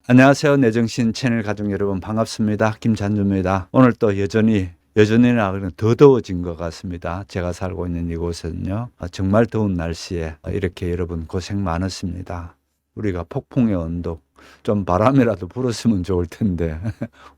안녕하세요. 내정신 채널 가족 여러분 반갑습니다. 김찬주입니다. 오늘 또 여전히나 더 더워진 것 같습니다. 제가 살고 있는 이곳은요. 정말 더운 날씨에 이렇게 여러분 고생 많으십니다. 우리가 폭풍의 언덕, 좀 바람이라도 불었으면 좋을 텐데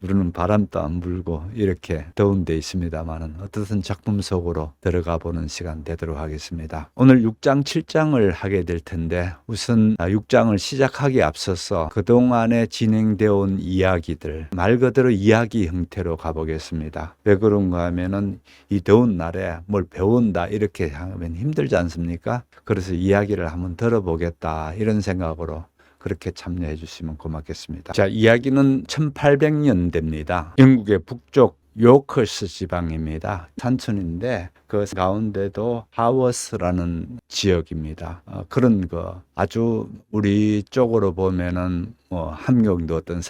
우리는 바람도 안 불고 이렇게 더운 데 있습니다만은 어떻든 작품 속으로 들어가 보는 시간 되도록 하겠습니다. 오늘 6장 7장을 하게 될 텐데 우선 6장을 시작하기에 앞서서 그동안에 진행되어 온 이야기들, 말 그대로 이야기 형태로 가보겠습니다. 왜 그런가 하면은 이 더운 날에 뭘 배운다 이렇게 하면 힘들지 않습니까? 그래서 이야기를 한번 들어보겠다 이런 생각으로 그렇게 참여해 주시면 고맙겠습니다. 자, 이야기는 1800년대입니다. 영국의 북쪽 요커스 지방입니다. 산촌인데 그 가운데도 하워스라는 지역입니다. 그런 아주 우리 쪽으로 보면은 함경도 어떤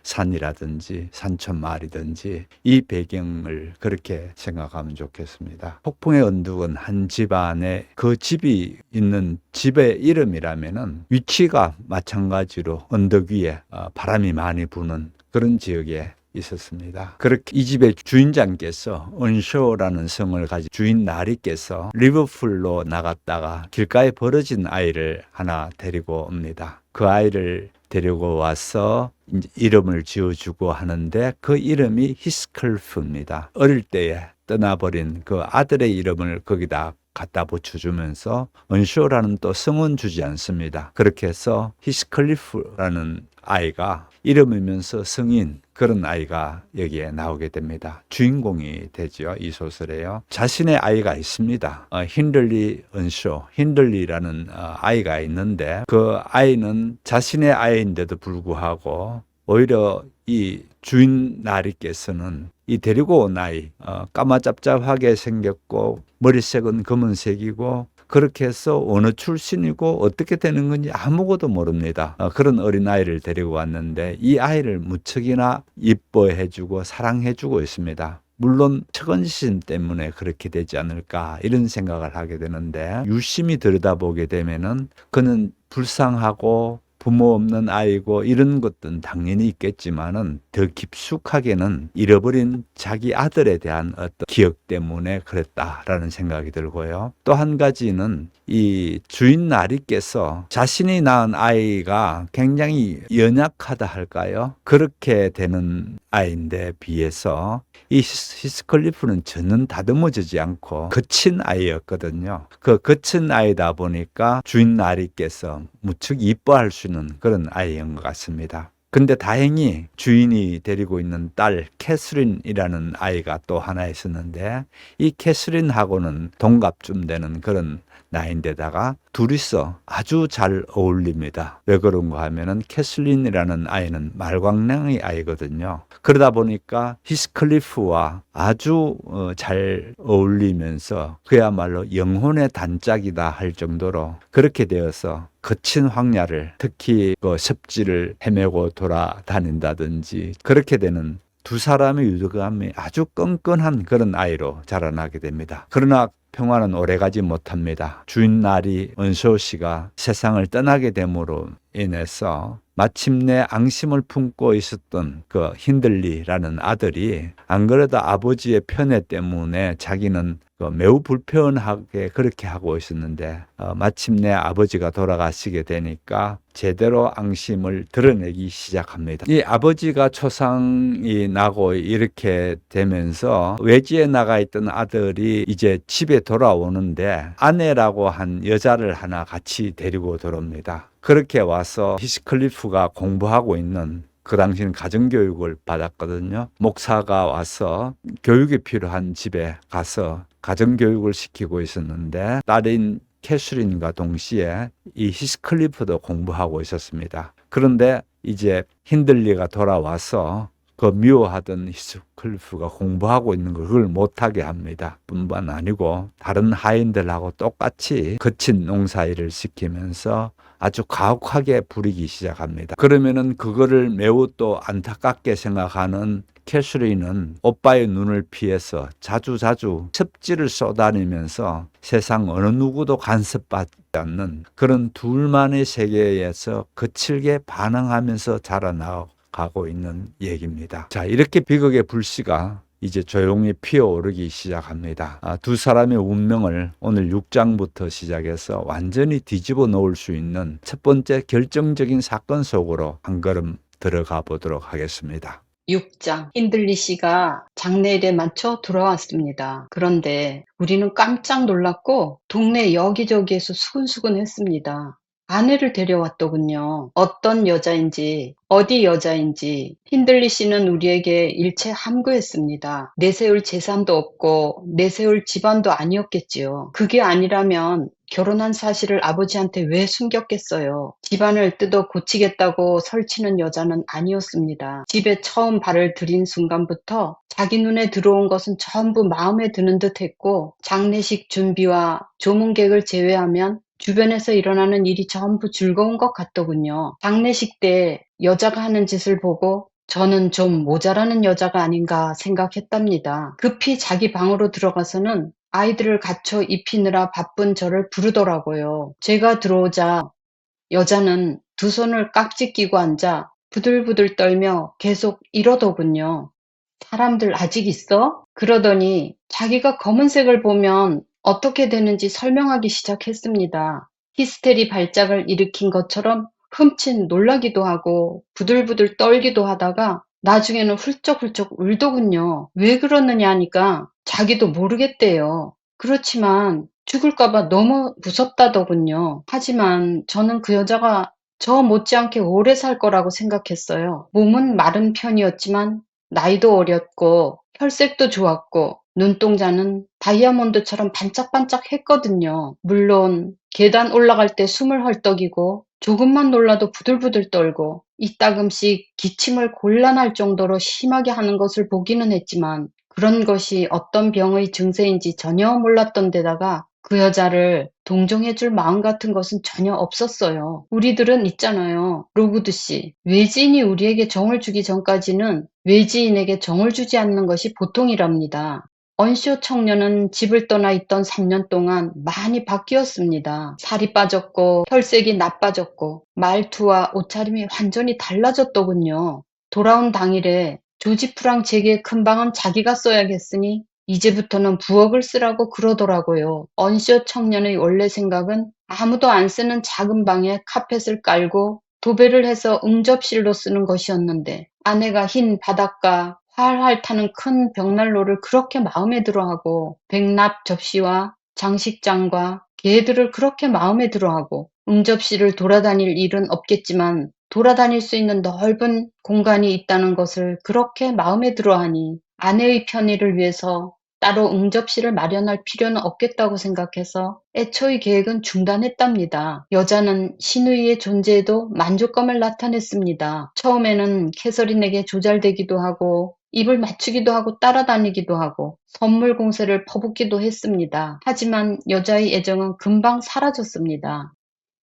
산이라든지 산천 마을이든지 이 배경을 그렇게 생각하면 좋겠습니다. 폭풍의 언덕은 한 집안에 그 집이 있는 집의 이름이라면은 위치가 마찬가지로 언덕 위에 바람이 많이 부는 그런 지역에 있었습니다. 그렇게 이 집의 주인장께서 언쇼라는 성을 가진 주인 나리께서 리버풀로 나갔다가 길가에 버려진 아이를 하나 데리고 옵니다. 그 아이를 데리고 와서 이름을 지어주고 하는데 그 이름이 히스클리프입니다. 어릴 때에 떠나버린 그 아들의 이름을 거기다 갖다 붙여주면서 언쇼라는 또 성은 주지 않습니다. 그렇게 해서 히스클리프라는 아이가 이름이면서 성인 그런 아이가 여기에 나오게 됩니다. 주인공이 되죠. 이 소설에요. 자신의 아이가 있습니다. 힌들리 언쇼, 힌들리라는 아이가 있는데 그 아이는 자신의 아이인데도 불구하고 오히려 이 주인 나리께서는 이 데리고 온 아이 까마짭짭하게 생겼고 머리색은 검은색이고 그렇게 해서 어느 출신이고 어떻게 되는 건지 아무것도 모릅니다. 그런 어린아이를 데리고 왔는데 이 아이를 무척이나 이뻐해주고 사랑해주고 있습니다. 물론 측은신 때문에 그렇게 되지 않을까 이런 생각을 하게 되는데 유심히 들여다보게 되면은 그는 불쌍하고 부모 없는 아이고 이런 것들은 당연히 있겠지만은 더 깊숙하게는 잃어버린 자기 아들에 대한 어떤 기억 때문에 그랬다라는 생각이 들고요. 또 한 가지는 이 주인 나리께서 자신이 낳은 아이가 굉장히 연약하다 할까요? 그렇게 되는 아이인데 비해서 이 히스클리프는 전혀 다듬어지지 않고 거친 아이였거든요. 그 거친 아이다 보니까 주인 나리께서 무척 이뻐할 수 있는 그런 아이인 것 같습니다. 근데 다행히 주인이 데리고 있는 딸 캐스린이라는 아이가 또 하나 있었는데 이 캐스린하고는 동갑쯤 되는 그런 나이인데다가 둘이서 아주 잘 어울립니다. 왜 그런가 하면은 캐슬린이라는 아이는 말광량의 아이거든요. 그러다 보니까 히스클리프와 아주 잘 어울리면서 그야말로 영혼의 단짝이다 할 정도로 그렇게 되어서 거친 황야를 특히 그 습지를 헤매고 돌아다닌다든지 그렇게 되는 두 사람의 유대감이 아주 끈끈한 그런 아이로 자라나게 됩니다. 그러나 평화는 오래가지 못합니다. 주인 나리 언쇼 씨가 세상을 떠나게 됨으로 인해서 마침내 앙심을 품고 있었던 그 힌들리라는 아들이 안 그래도 아버지의 편애 때문에 자기는 매우 불편하게 그렇게 하고 있었는데 마침내 아버지가 돌아가시게 되니까 제대로 앙심을 드러내기 시작합니다. 이 아버지가 초상이 나고 이렇게 되면서 외지에 나가 있던 아들이 이제 집에 돌아오는데 아내라고 한 여자를 하나 같이 데리고 들어옵니다. 그렇게 와서 히스클리프가 공부하고 있는 그 당시는 가정교육을 받았거든요. 목사가 와서 교육이 필요한 집에 가서 가정교육을 시키고 있었는데 딸인 캐슬린과 동시에 이 히스클리프도 공부하고 있었습니다. 그런데 이제 힌들리가 돌아와서 그 미워하던 히스클리프가 공부하고 있는 걸 그걸 못하게 합니다. 뿐만 아니고 다른 하인들하고 똑같이 거친 농사일을 시키면서 아주 가혹하게 부리기 시작합니다. 그러면은 그거를 매우 또 안타깝게 생각하는 캐서린은 오빠의 눈을 피해서 자주자주 첩지를 쏘다니면서 세상 어느 누구도 간섭받지 않는 그런 둘만의 세계에서 거칠게 반항하면서 자라나가고 있는 얘기입니다. 자, 이렇게 비극의 불씨가 이제 조용히 피어오르기 시작합니다. 두 사람의 운명을 오늘 6장부터 시작해서 완전히 뒤집어 놓을 수 있는 첫 번째 결정적인 사건 속으로 한 걸음 들어가 보도록 하겠습니다. 6장. 힌들리 씨가 장례일에 맞춰 돌아왔습니다. 그런데 우리는 깜짝 놀랐고 동네 여기저기에서 수근수근했습니다. 아내를 데려왔더군요. 어떤 여자인지 어디 여자인지 힌들리 씨는 우리에게 일체 함구했습니다. 내세울 재산도 없고 내세울 집안도 아니었겠지요. 그게 아니라면 결혼한 사실을 아버지한테 왜 숨겼겠어요. 집안을 뜯어 고치겠다고 설치는 여자는 아니었습니다. 집에 처음 발을 들인 순간부터 자기 눈에 들어온 것은 전부 마음에 드는 듯 했고 장례식 준비와 조문객을 제외하면 주변에서 일어나는 일이 전부 즐거운 것 같더군요. 장례식 때 여자가 하는 짓을 보고 저는 좀 모자라는 여자가 아닌가 생각했답니다. 급히 자기 방으로 들어가서는 아이들을 갖춰 입히느라 바쁜 저를 부르더라고요. 제가 들어오자 여자는 두 손을 깍지 끼고 앉아 부들부들 떨며 계속 이러더군요. 사람들 아직 있어? 그러더니 자기가 검은색을 보면 어떻게 되는지 설명하기 시작했습니다. 히스테리 발작을 일으킨 것처럼 흠칫 놀라기도 하고 부들부들 떨기도 하다가 나중에는 훌쩍훌쩍 울더군요. 왜 그러느냐 하니까 자기도 모르겠대요. 그렇지만 죽을까봐 너무 무섭다더군요. 하지만 저는 그 여자가 저 못지않게 오래 살 거라고 생각했어요. 몸은 마른 편이었지만 나이도 어렸고 혈색도 좋았고 눈동자는 다이아몬드처럼 반짝반짝 했거든요. 물론 계단 올라갈 때 숨을 헐떡이고 조금만 놀라도 부들부들 떨고 이따금씩 기침을 곤란할 정도로 심하게 하는 것을 보기는 했지만 그런 것이 어떤 병의 증세인지 전혀 몰랐던 데다가 그 여자를 동정해줄 마음 같은 것은 전혀 없었어요. 우리들은 있잖아요. 로그드 씨. 외지인이 우리에게 정을 주기 전까지는 외지인에게 정을 주지 않는 것이 보통이랍니다. 언쇼 청년은 집을 떠나 있던 3년 동안 많이 바뀌었습니다. 살이 빠졌고 혈색이 나빠졌고 말투와 옷차림이 완전히 달라졌더군요. 돌아온 당일에 조지 프랑 제게 큰 방은 자기가 써야겠으니 이제부터는 부엌을 쓰라고 그러더라고요. 언쇼 청년의 원래 생각은 아무도 안 쓰는 작은 방에 카펫을 깔고 도배를 해서 응접실로 쓰는 것이었는데 아내가 흰 바닥과 활활 타는 큰 벽난로를 그렇게 마음에 들어하고 백납 접시와 장식장과 개들을 그렇게 마음에 들어하고 응접실을 돌아다닐 일은 없겠지만 돌아다닐 수 있는 넓은 공간이 있다는 것을 그렇게 마음에 들어하니 아내의 편의를 위해서 따로 응접실을 마련할 필요는 없겠다고 생각해서 애초의 계획은 중단했답니다. 여자는 시누이의 존재에도 만족감을 나타냈습니다. 처음에는 캐서린에게 조잘되기도 하고 입을 맞추기도 하고 따라다니기도 하고 선물 공세를 퍼붓기도 했습니다. 하지만 여자의 애정은 금방 사라졌습니다.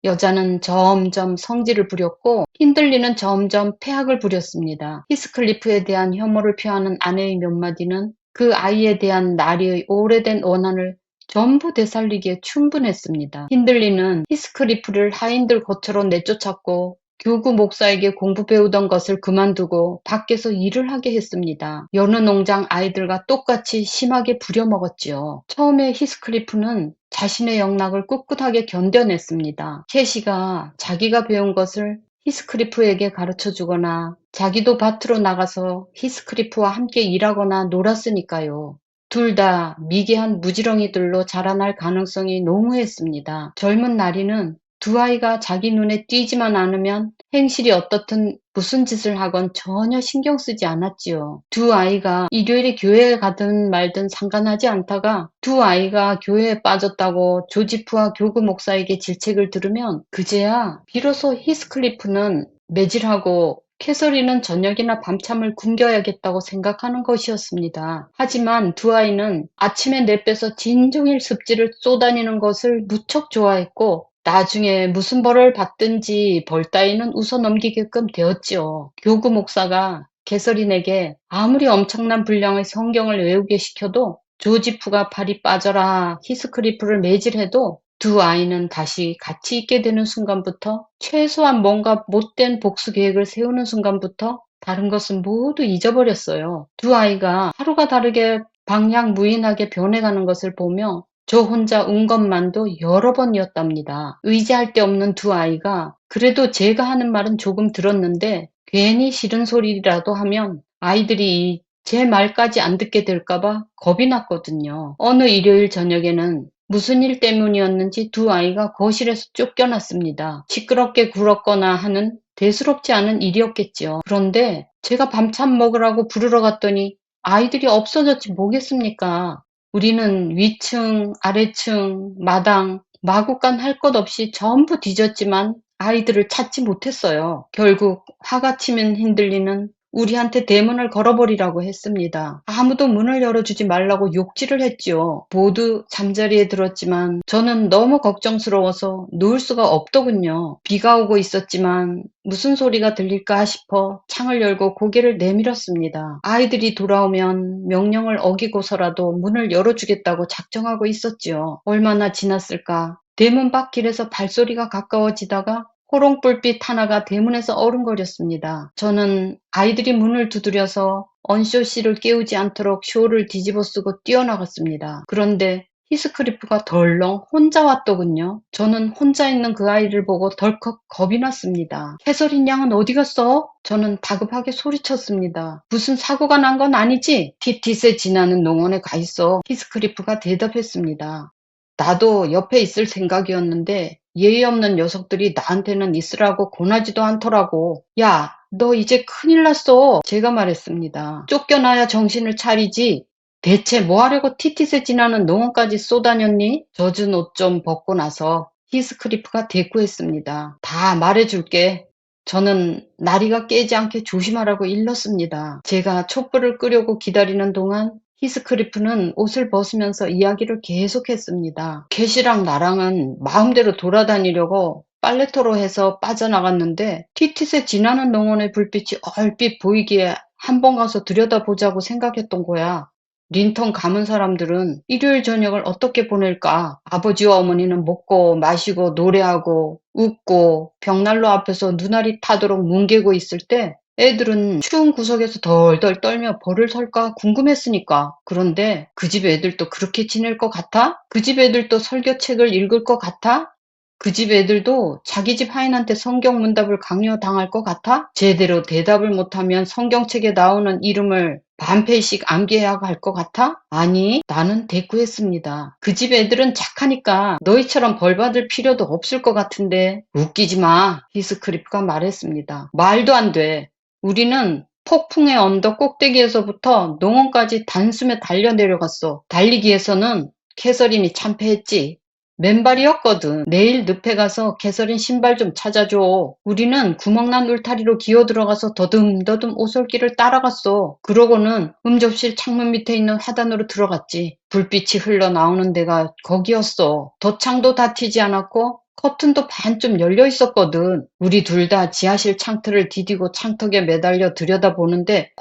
여자는 점점 성질을 부렸고 힌들리는 점점 패학을 부렸습니다. 히스클리프에 대한 혐오를 표하는 아내의 몇 마디는 그 아이에 대한 나리의 오래된 원한을 전부 되살리기에 충분했습니다. 힌들리는 히스클리프를 하인들 거처로 내쫓았고 교구 목사에게 공부 배우던 것을 그만두고 밖에서 일을 하게 했습니다. 여느 농장 아이들과 똑같이 심하게 부려먹었지요. 처음에 히스클리프는 자신의 영락을 꿋꿋하게 견뎌냈습니다. 캐시가 자기가 배운 것을 히스클리프에게 가르쳐주거나 자기도 밭으로 나가서 히스클리프와 함께 일하거나 놀았으니까요. 둘 다 미개한 무지렁이들로 자라날 가능성이 농후했습니다. 젊은 나리는 두 아이가 자기 눈에 띄지만 않으면 행실이 어떻든 무슨 짓을 하건 전혀 신경 쓰지 않았지요. 두 아이가 일요일에 교회에 가든 말든 상관하지 않다가 두 아이가 교회에 빠졌다고 조지프와 교구 목사에게 질책을 들으면 그제야 비로소 히스클리프는 매질하고 캐서린은 저녁이나 밤참을 굶겨야겠다고 생각하는 것이었습니다. 하지만 두 아이는 아침에 내빼서 진종일 습지를 쏘다니는 것을 무척 좋아했고 나중에 무슨 벌을 받든지 벌 따위는 웃어 넘기게끔 되었지요. 교구 목사가 캐서린에게 아무리 엄청난 분량의 성경을 외우게 시켜도 조지프가 발이 빠져라 히스크리프를 매질해도 두 아이는 다시 같이 있게 되는 순간부터 최소한 뭔가 못된 복수 계획을 세우는 순간부터 다른 것은 모두 잊어버렸어요. 두 아이가 하루가 다르게 방향무인하게 변해가는 것을 보며 저 혼자 운 것만도 여러 번이었답니다. 의지할 데 없는 두 아이가 그래도 제가 하는 말은 조금 들었는데 괜히 싫은 소리라도 하면 아이들이 제 말까지 안 듣게 될까봐 겁이 났거든요. 어느 일요일 저녁에는 무슨 일 때문이었는지 두 아이가 거실에서 쫓겨났습니다. 시끄럽게 굴었거나 하는 대수롭지 않은 일이었겠지요. 그런데 제가 밤참 먹으라고 부르러 갔더니 아이들이 없어졌지 뭐겠습니까? 우리는 위층, 아래층, 마당, 마구간 할 것 없이 전부 뒤졌지만 아이들을 찾지 못했어요. 결국 화가 치면 흔들리는 우리한테 대문을 걸어버리라고 했습니다. 아무도 문을 열어주지 말라고 욕질을 했지요. 모두 잠자리에 들었지만 저는 너무 걱정스러워서 누울 수가 없더군요. 비가 오고 있었지만 무슨 소리가 들릴까 싶어 창을 열고 고개를 내밀었습니다. 아이들이 돌아오면 명령을 어기고서라도 문을 열어주겠다고 작정하고 있었지요. 얼마나 지났을까? 대문 밖 길에서 발소리가 가까워지다가 호롱불빛 하나가 대문에서 어른거렸습니다. 저는 아이들이 문을 두드려서 언쇼 씨를 깨우지 않도록 쇼를 뒤집어 쓰고 뛰어나갔습니다. 그런데 히스크리프가 덜렁 혼자 왔더군요. 저는 혼자 있는 그 아이를 보고 덜컥 겁이 났습니다. 캐서린 양은 어디 갔어? 저는 다급하게 소리쳤습니다. 무슨 사고가 난 건 아니지? 티티스에 지나는 농원에 가 있어. 히스크리프가 대답했습니다. 나도 옆에 있을 생각이었는데 예의 없는 녀석들이 나한테는 있으라고 권하지도 않더라고. 야, 너 이제 큰일 났어. 제가 말했습니다. 쫓겨나야 정신을 차리지. 대체 뭐 하려고 티티세 지나는 농원까지 쏘다녔니? 젖은 옷 좀 벗고 나서 히스크리프가 대꾸했습니다. 다 말해줄게. 저는 나리가 깨지 않게 조심하라고 일렀습니다. 제가 촛불을 끄려고 기다리는 동안 히스크리프는 옷을 벗으면서 이야기를 계속했습니다. 캐시랑 나랑은 마음대로 돌아다니려고 빨래터로 해서 빠져나갔는데 티티세 지나는 농원의 불빛이 얼핏 보이기에 한번 가서 들여다보자고 생각했던 거야. 린턴 가문 사람들은 일요일 저녁을 어떻게 보낼까? 아버지와 어머니는 먹고 마시고 노래하고 웃고 벽난로 앞에서 눈알이 타도록 뭉개고 있을 때 애들은 추운 구석에서 덜덜 떨며 벌을 설까 궁금했으니까. 그런데 그 집 애들도 그렇게 지낼 것 같아? 그 집 애들도 설교책을 읽을 것 같아? 그 집 애들도 자기 집 하인한테 성경 문답을 강요당할 것 같아? 제대로 대답을 못하면 성경책에 나오는 이름을 반페이씩 암기해야 할 것 같아? 아니, 나는 대꾸했습니다. 그 집 애들은 착하니까 너희처럼 벌 받을 필요도 없을 것 같은데. 웃기지 마, 히스크리프가 말했습니다. 말도 안 돼. 우리는 폭풍의 언덕 꼭대기에서부터 농원까지 단숨에 달려 내려갔어. 달리기에서는 캐서린이 참패했지. 맨발이었거든. 내일 늪에 가서 캐서린 신발 좀 찾아줘. 우리는 구멍난 울타리로 기어 들어가서 더듬더듬 오솔길을 따라갔어. 그러고는 음접실 창문 밑에 있는 화단으로 들어갔지. 불빛이 흘러나오는 데가 거기였어. 덧창도 다 튀지 않았고 커튼도 반쯤 열려 있었거든. 우리 둘 다 지하실 창틀을 디디고 창턱에 매달려 들여다보는데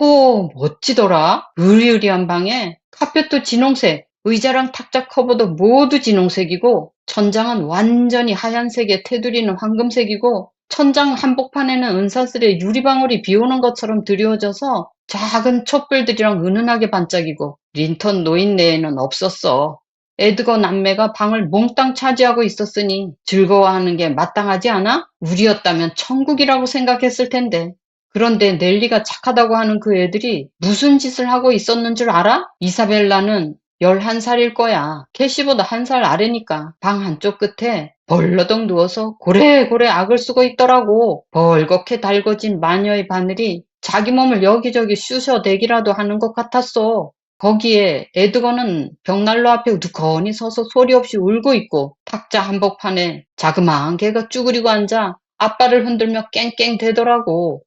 멋지더라. 으리으리한 방에 카펫도 진홍색, 의자랑 탁자 커버도 모두 진홍색이고 천장은 완전히 하얀색에 테두리는 황금색이고 천장 한복판에는 은사슬에 유리방울이 비오는 것처럼 드리워져서 작은 촛불들이랑 은은하게 반짝이고 린턴 노인네에는 없었어. 에드거 남매가 방을 몽땅 차지하고 있었으니 즐거워하는 게 마땅하지 않아? 우리였다면 천국이라고 생각했을 텐데. 그런데 넬리가 착하다고 하는 그 애들이 무슨 짓을 하고 있었는 줄 알아? 이사벨라는 11살일 거야. 캐시보다 1살 아래니까 방 한쪽 끝에 벌러덩 누워서 고래고래 악을 쓰고 있더라고. 벌겋게 달궈진 마녀의 바늘이 자기 몸을 여기저기 쑤셔대기라도 하는 것 같았어. 거기에 에드거는 벽난로 앞에 두커니 서서 소리 없이 울고 있고 탁자 한복판에 자그마한 개가 쭈그리고 앉아 앞발을 흔들며 깽깽대더라고.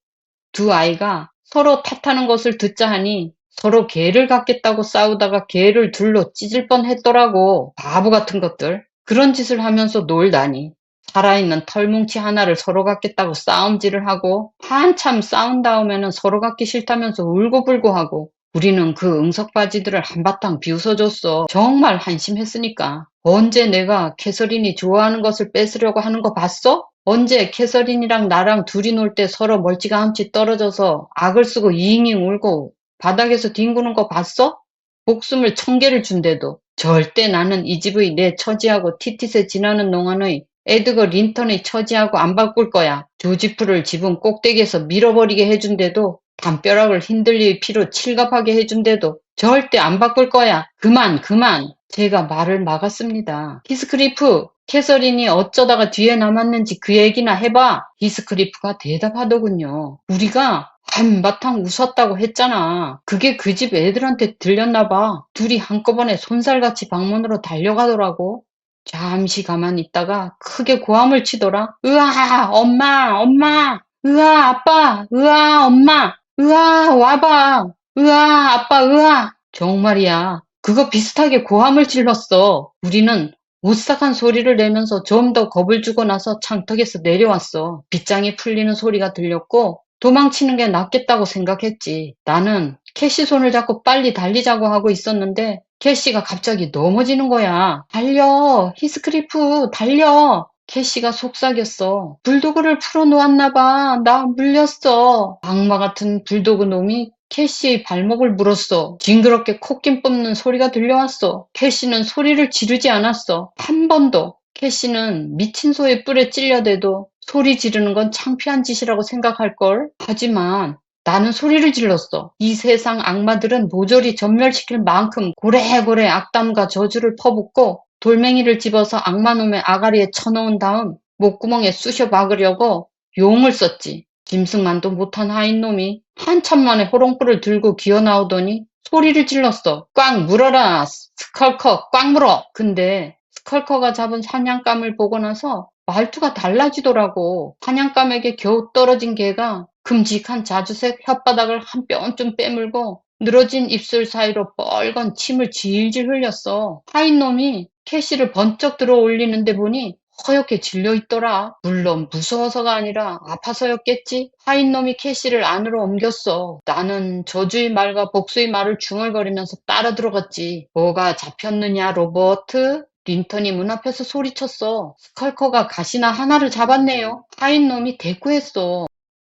두 아이가 서로 탓하는 것을 듣자 하니 서로 개를 갖겠다고 싸우다가 개를 둘로 찢을 뻔했더라고. 바보 같은 것들. 그런 짓을 하면서 놀다니. 살아있는 털뭉치 하나를 서로 갖겠다고 싸움질을 하고 한참 싸운 다음에는 서로 갖기 싫다면서 울고불고 하고 우리는 그 응석바지들을 한바탕 비웃어줬어. 정말 한심했으니까. 언제 내가 캐서린이 좋아하는 것을 뺏으려고 하는 거 봤어? 언제 캐서린이랑 나랑 둘이 놀 때 서로 멀찌감치 떨어져서 악을 쓰고 잉잉 울고 바닥에서 뒹구는 거 봤어? 목숨을 1000개를 준대도 절대 나는 이 집의 내 처지하고 티티세 지나는 농안의 에드거 린턴의 처지하고 안 바꿀 거야. 조지프를 집은 꼭대기에서 밀어버리게 해준대도 담벼락을 흔들릴 피로 칠갑하게 해준대도 절대 안 바꿀 거야. 그만 그만. 제가 말을 막았습니다. 히스크리프, 캐서린이 어쩌다가 뒤에 남았는지 그 얘기나 해봐. 히스크리프가 대답하더군요. 우리가 한바탕 웃었다고 했잖아. 그게 그 집 애들한테 들렸나 봐. 둘이 한꺼번에 손살같이 방문으로 달려가더라고. 잠시 가만히 있다가 크게 고함을 치더라. 으아, 엄마, 엄마. 으아, 아빠. 으아, 엄마. 으아, 와봐. 으아, 아빠, 으아. 정말이야. 그거 비슷하게 고함을 질렀어. 우리는 오싹한 소리를 내면서 좀 더 겁을 주고 나서 창턱에서 내려왔어. 빗장이 풀리는 소리가 들렸고 도망치는 게 낫겠다고 생각했지. 나는 캐시 손을 잡고 빨리 달리자고 하고 있었는데 캐시가 갑자기 넘어지는 거야. 달려! 히스크리프, 달려! 캐시가 속삭였어. 불도그를 풀어놓았나 봐. 나 물렸어. 악마 같은 불도그 놈이 캐시의 발목을 물었어. 징그럽게 콧김 뽑는 소리가 들려왔어. 캐시는 소리를 지르지 않았어. 한 번도. 캐시는 미친 소의 뿔에 찔려대도 소리 지르는 건 창피한 짓이라고 생각할걸. 하지만 나는 소리를 질렀어. 이 세상 악마들은 모조리 전멸시킬 만큼 고래고래 악담과 저주를 퍼붓고 돌멩이를 집어서 악마놈의 아가리에 쳐넣은 다음 목구멍에 쑤셔 박으려고 용을 썼지. 짐승만도 못한 하인놈이 한참 만에 호롱불을 들고 기어나오더니 소리를 질렀어. 꽉 물어라, 스컬커, 꽉 물어. 근데 스컬커가 잡은 사냥감을 보고 나서 말투가 달라지더라고. 사냥감에게 겨우 떨어진 개가 큼직한 자주색 혓바닥을 한 뼘쯤 빼물고 늘어진 입술 사이로 뻘건 침을 질질 흘렸어. 하인놈이 캐시를 번쩍 들어 올리는데 보니 허옇게 질려있더라. 물론 무서워서가 아니라 아파서였겠지. 하인놈이 캐시를 안으로 옮겼어. 나는 저주의 말과 복수의 말을 중얼거리면서 따라 들어갔지. 뭐가 잡혔느냐, 로버트? 린턴이 문 앞에서 소리쳤어. 스컬커가 가시나 하나를 잡았네요. 하인놈이 대꾸했어.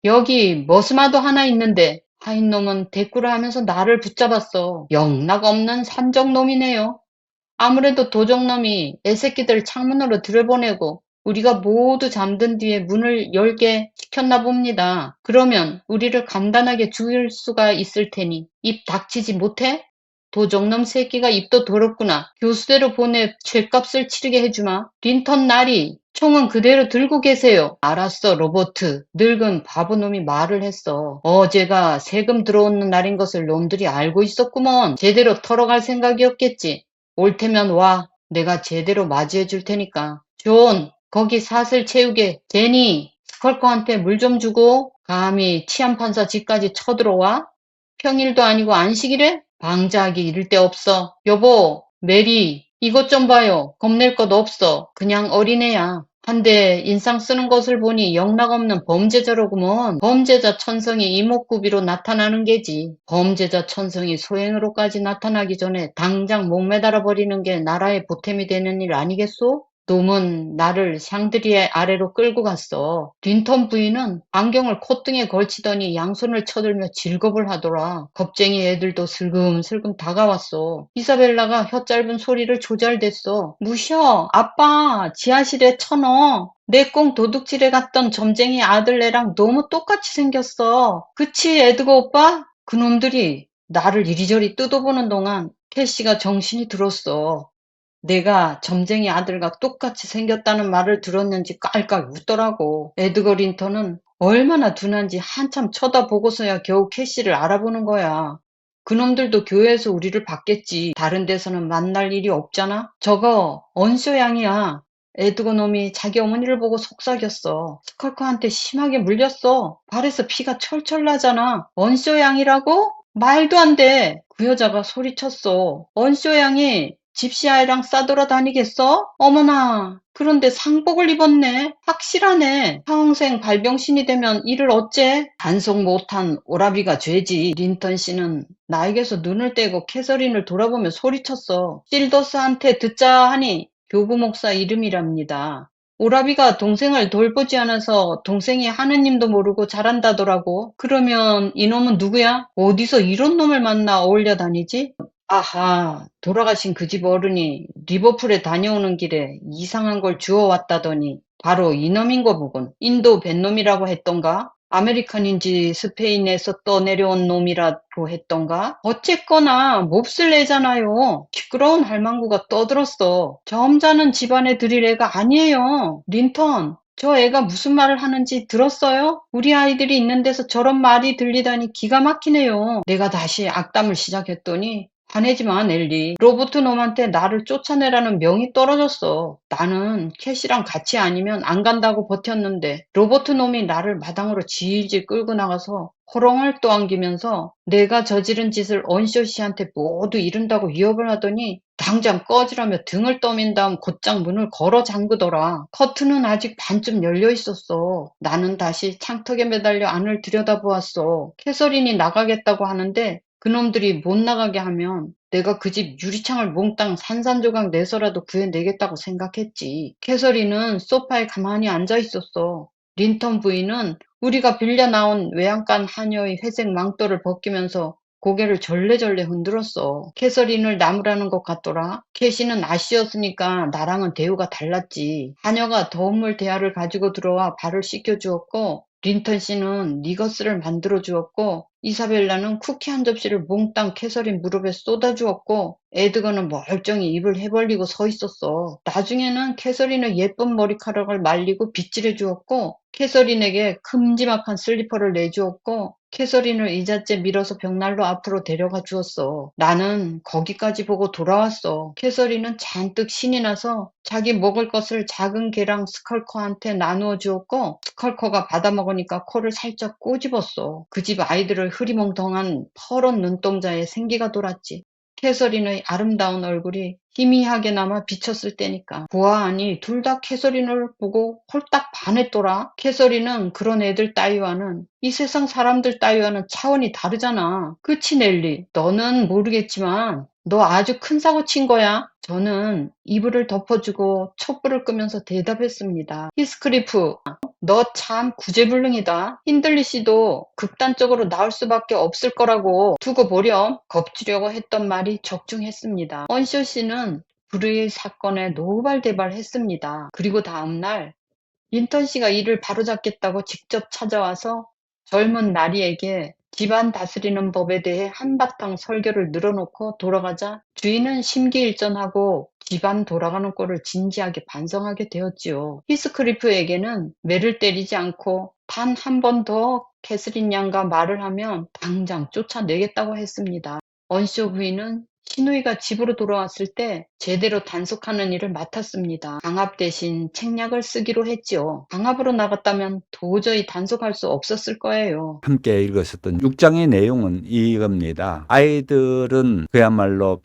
여기 머스마도 하나 있는데. 하인놈은 대꾸를 하면서 나를 붙잡았어. 영락 없는 산적놈이네요. 아무래도 도적놈이 애새끼들 창문으로 들여보내고 우리가 모두 잠든 뒤에 문을 열게 시켰나 봅니다. 그러면 우리를 간단하게 죽일 수가 있을 테니 입 닥치지 못해? 도적놈 새끼가 입도 더럽구나. 교수대로 보내 죗값을 치르게 해주마. 린턴 나리, 총은 그대로 들고 계세요. 알았어, 로버트. 늙은 바보놈이 말을 했어. 어제가 세금 들어오는 날인 것을 놈들이 알고 있었구먼. 제대로 털어갈 생각이었겠지. 올 테면 와. 내가 제대로 맞이해 줄 테니까. 존, 거기 삿을 채우게. 제니, 스컬커한테 물 좀 주고. 감히 치안판사 집까지 쳐들어와? 평일도 아니고 안식이래? 방자하기 이를 데 없어. 여보, 메리, 이것 좀 봐요. 겁낼 것 없어. 그냥 어린애야. 한데 인상 쓰는 것을 보니 영락없는 범죄자로구먼. 범죄자 천성이 이목구비로 나타나는 게지. 범죄자 천성이 소행으로까지 나타나기 전에 당장 목매달아 버리는 게 나라의 보탬이 되는 일 아니겠소? 놈은 나를 샹드리에 아래로 끌고 갔어. 린턴 부인은 안경을 콧등에 걸치더니 양손을 쳐들며 질겁을 하더라. 겁쟁이 애들도 슬금슬금 다가왔어. 이사벨라가 혀 짧은 소리를 조잘댔어. 무셔, 아빠, 지하실에 쳐넣어. 내 꽁 도둑질해 갔던 점쟁이 아들네랑 너무 똑같이 생겼어. 그치, 에드거 오빠? 그놈들이 나를 이리저리 뜯어보는 동안 캐시가 정신이 들었어. 내가 점쟁이 아들과 똑같이 생겼다는 말을 들었는지 깔깔 웃더라고. 에드거 린턴은 얼마나 둔한지 한참 쳐다보고서야 겨우 캐시를 알아보는 거야. 그놈들도 교회에서 우리를 봤겠지. 다른 데서는 만날 일이 없잖아. 저거 언쇼 양이야. 에드거 놈이 자기 어머니를 보고 속삭였어. 스컬커한테 심하게 물렸어. 발에서 피가 철철 나잖아. 언쇼 양이라고? 말도 안 돼. 그 여자가 소리쳤어. 언쇼 양이 집시 아이랑 싸돌아다니겠어? 어머나. 그런데 상복을 입었네. 확실하네. 사형생 발병신이 되면 이를 어째? 단속 못한 오라비가 죄지. 린턴 씨는 나에게서 눈을 떼고 캐서린을 돌아보며 소리쳤어. 실더스한테 듣자 하니 교부 목사 이름이랍니다. 오라비가 동생을 돌보지 않아서 동생이 하느님도 모르고 잘한다더라고. 그러면 이놈은 누구야? 어디서 이런 놈을 만나 어울려 다니지? 아하, 돌아가신 그 집 어른이 리버풀에 다녀오는 길에 이상한 걸 주워왔다더니 바로 이놈인 거 보군. 인도 뱃놈이라고 했던가? 아메리칸인지 스페인에서 떠내려온 놈이라고 했던가? 어쨌거나 몹쓸 애잖아요. 시끄러운 할망구가 떠들었어. 점잖은 집안에 들일 애가 아니에요. 린턴, 저 애가 무슨 말을 하는지 들었어요? 우리 아이들이 있는 데서 저런 말이 들리다니 기가 막히네요. 내가 다시 악담을 시작했더니 화내지 마, 넬리. 로버트 놈한테 나를 쫓아내라는 명이 떨어졌어. 나는 캣이랑 같이 아니면 안 간다고 버텼는데 로버트 놈이 나를 마당으로 질질 끌고 나가서 호롱을 떠안기면서 내가 저지른 짓을 언쇼 씨한테 모두 이른다고 위협을 하더니 당장 꺼지라며 등을 떠민 다음 곧장 문을 걸어 잠그더라. 커튼은 아직 반쯤 열려 있었어. 나는 다시 창턱에 매달려 안을 들여다보았어. 캐서린이 나가겠다고 하는데 그놈들이 못 나가게 하면 내가 그 집 유리창을 몽땅 산산조각 내서라도 구해내겠다고 생각했지. 캐서린은 소파에 가만히 앉아 있었어. 린턴 부인은 우리가 빌려 나온 외양간 하녀의 회색 망토를 벗기면서 고개를 절레절레 흔들었어. 캐서린을 나무라는 것 같더라. 캐시는 아씨였으니까 나랑은 대우가 달랐지. 하녀가 더운 물 대야를 가지고 들어와 발을 씻겨주었고 린턴 씨는 니거스를 만들어 주었고 이사벨라는 쿠키 한 접시를 몽땅 캐서린 무릎에 쏟아주었고 에드거는 멀쩡히 입을 해벌리고 서 있었어. 나중에는 캐서린의 예쁜 머리카락을 말리고 빗질해 주었고 캐서린에게 큼지막한 슬리퍼를 내주었고 캐서린을 이삿짐 밀어서 벽난로 앞으로 데려가 주었어. 나는 거기까지 보고 돌아왔어. 캐서린은 잔뜩 신이 나서 자기 먹을 것을 작은 개랑 스컬커한테 나누어 주었고 스컬커가 받아먹으니까 코를 살짝 꼬집었어. 그 집 아이들을 흐리멍텅한 퍼런 눈동자에 생기가 돌았지. 캐서린의 아름다운 얼굴이 희미하게나마 비쳤을 때니까. 보아하니 둘 다 캐서린을 보고 홀딱 반했더라. 캐서린은 그런 애들 따위와는 이 세상 사람들 따위와는 차원이 다르잖아. 그치 넬리? 너는 모르겠지만 너 아주 큰 사고 친 거야. 저는 이불을 덮어주고 촛불을 끄면서 대답했습니다. 히스크리프, 너 참 구제불능이다. 힌들리 씨도 극단적으로 나올 수밖에 없을 거라고 두고 보렴. 겁주려고 했던 말이 적중했습니다. 언쇼 씨는 불의의 사건에 노발대발했습니다. 그리고 다음날 린턴 씨가 이를 바로잡겠다고 직접 찾아와서 젊은 나리에게 집안 다스리는 법에 대해 한바탕 설교를 늘어놓고 돌아가자 주인은 심기일전하고 집안 돌아가는 꼴을 진지하게 반성하게 되었지요. 히스크리프에게는 매를 때리지 않고 단 한 번 더 캐스린 양과 말을 하면 당장 쫓아내겠다고 했습니다. 언쇼 부인은 시누이가 집으로 돌아왔을 때 제대로 단속하는 일을 맡았습니다. 강압 대신 책략을 쓰기로 했지요. 강압으로 나갔다면 도저히 단속할 수 없었을 거예요. 함께 읽었었던 6장의 내용은 이겁니다. 아이들은 그야말로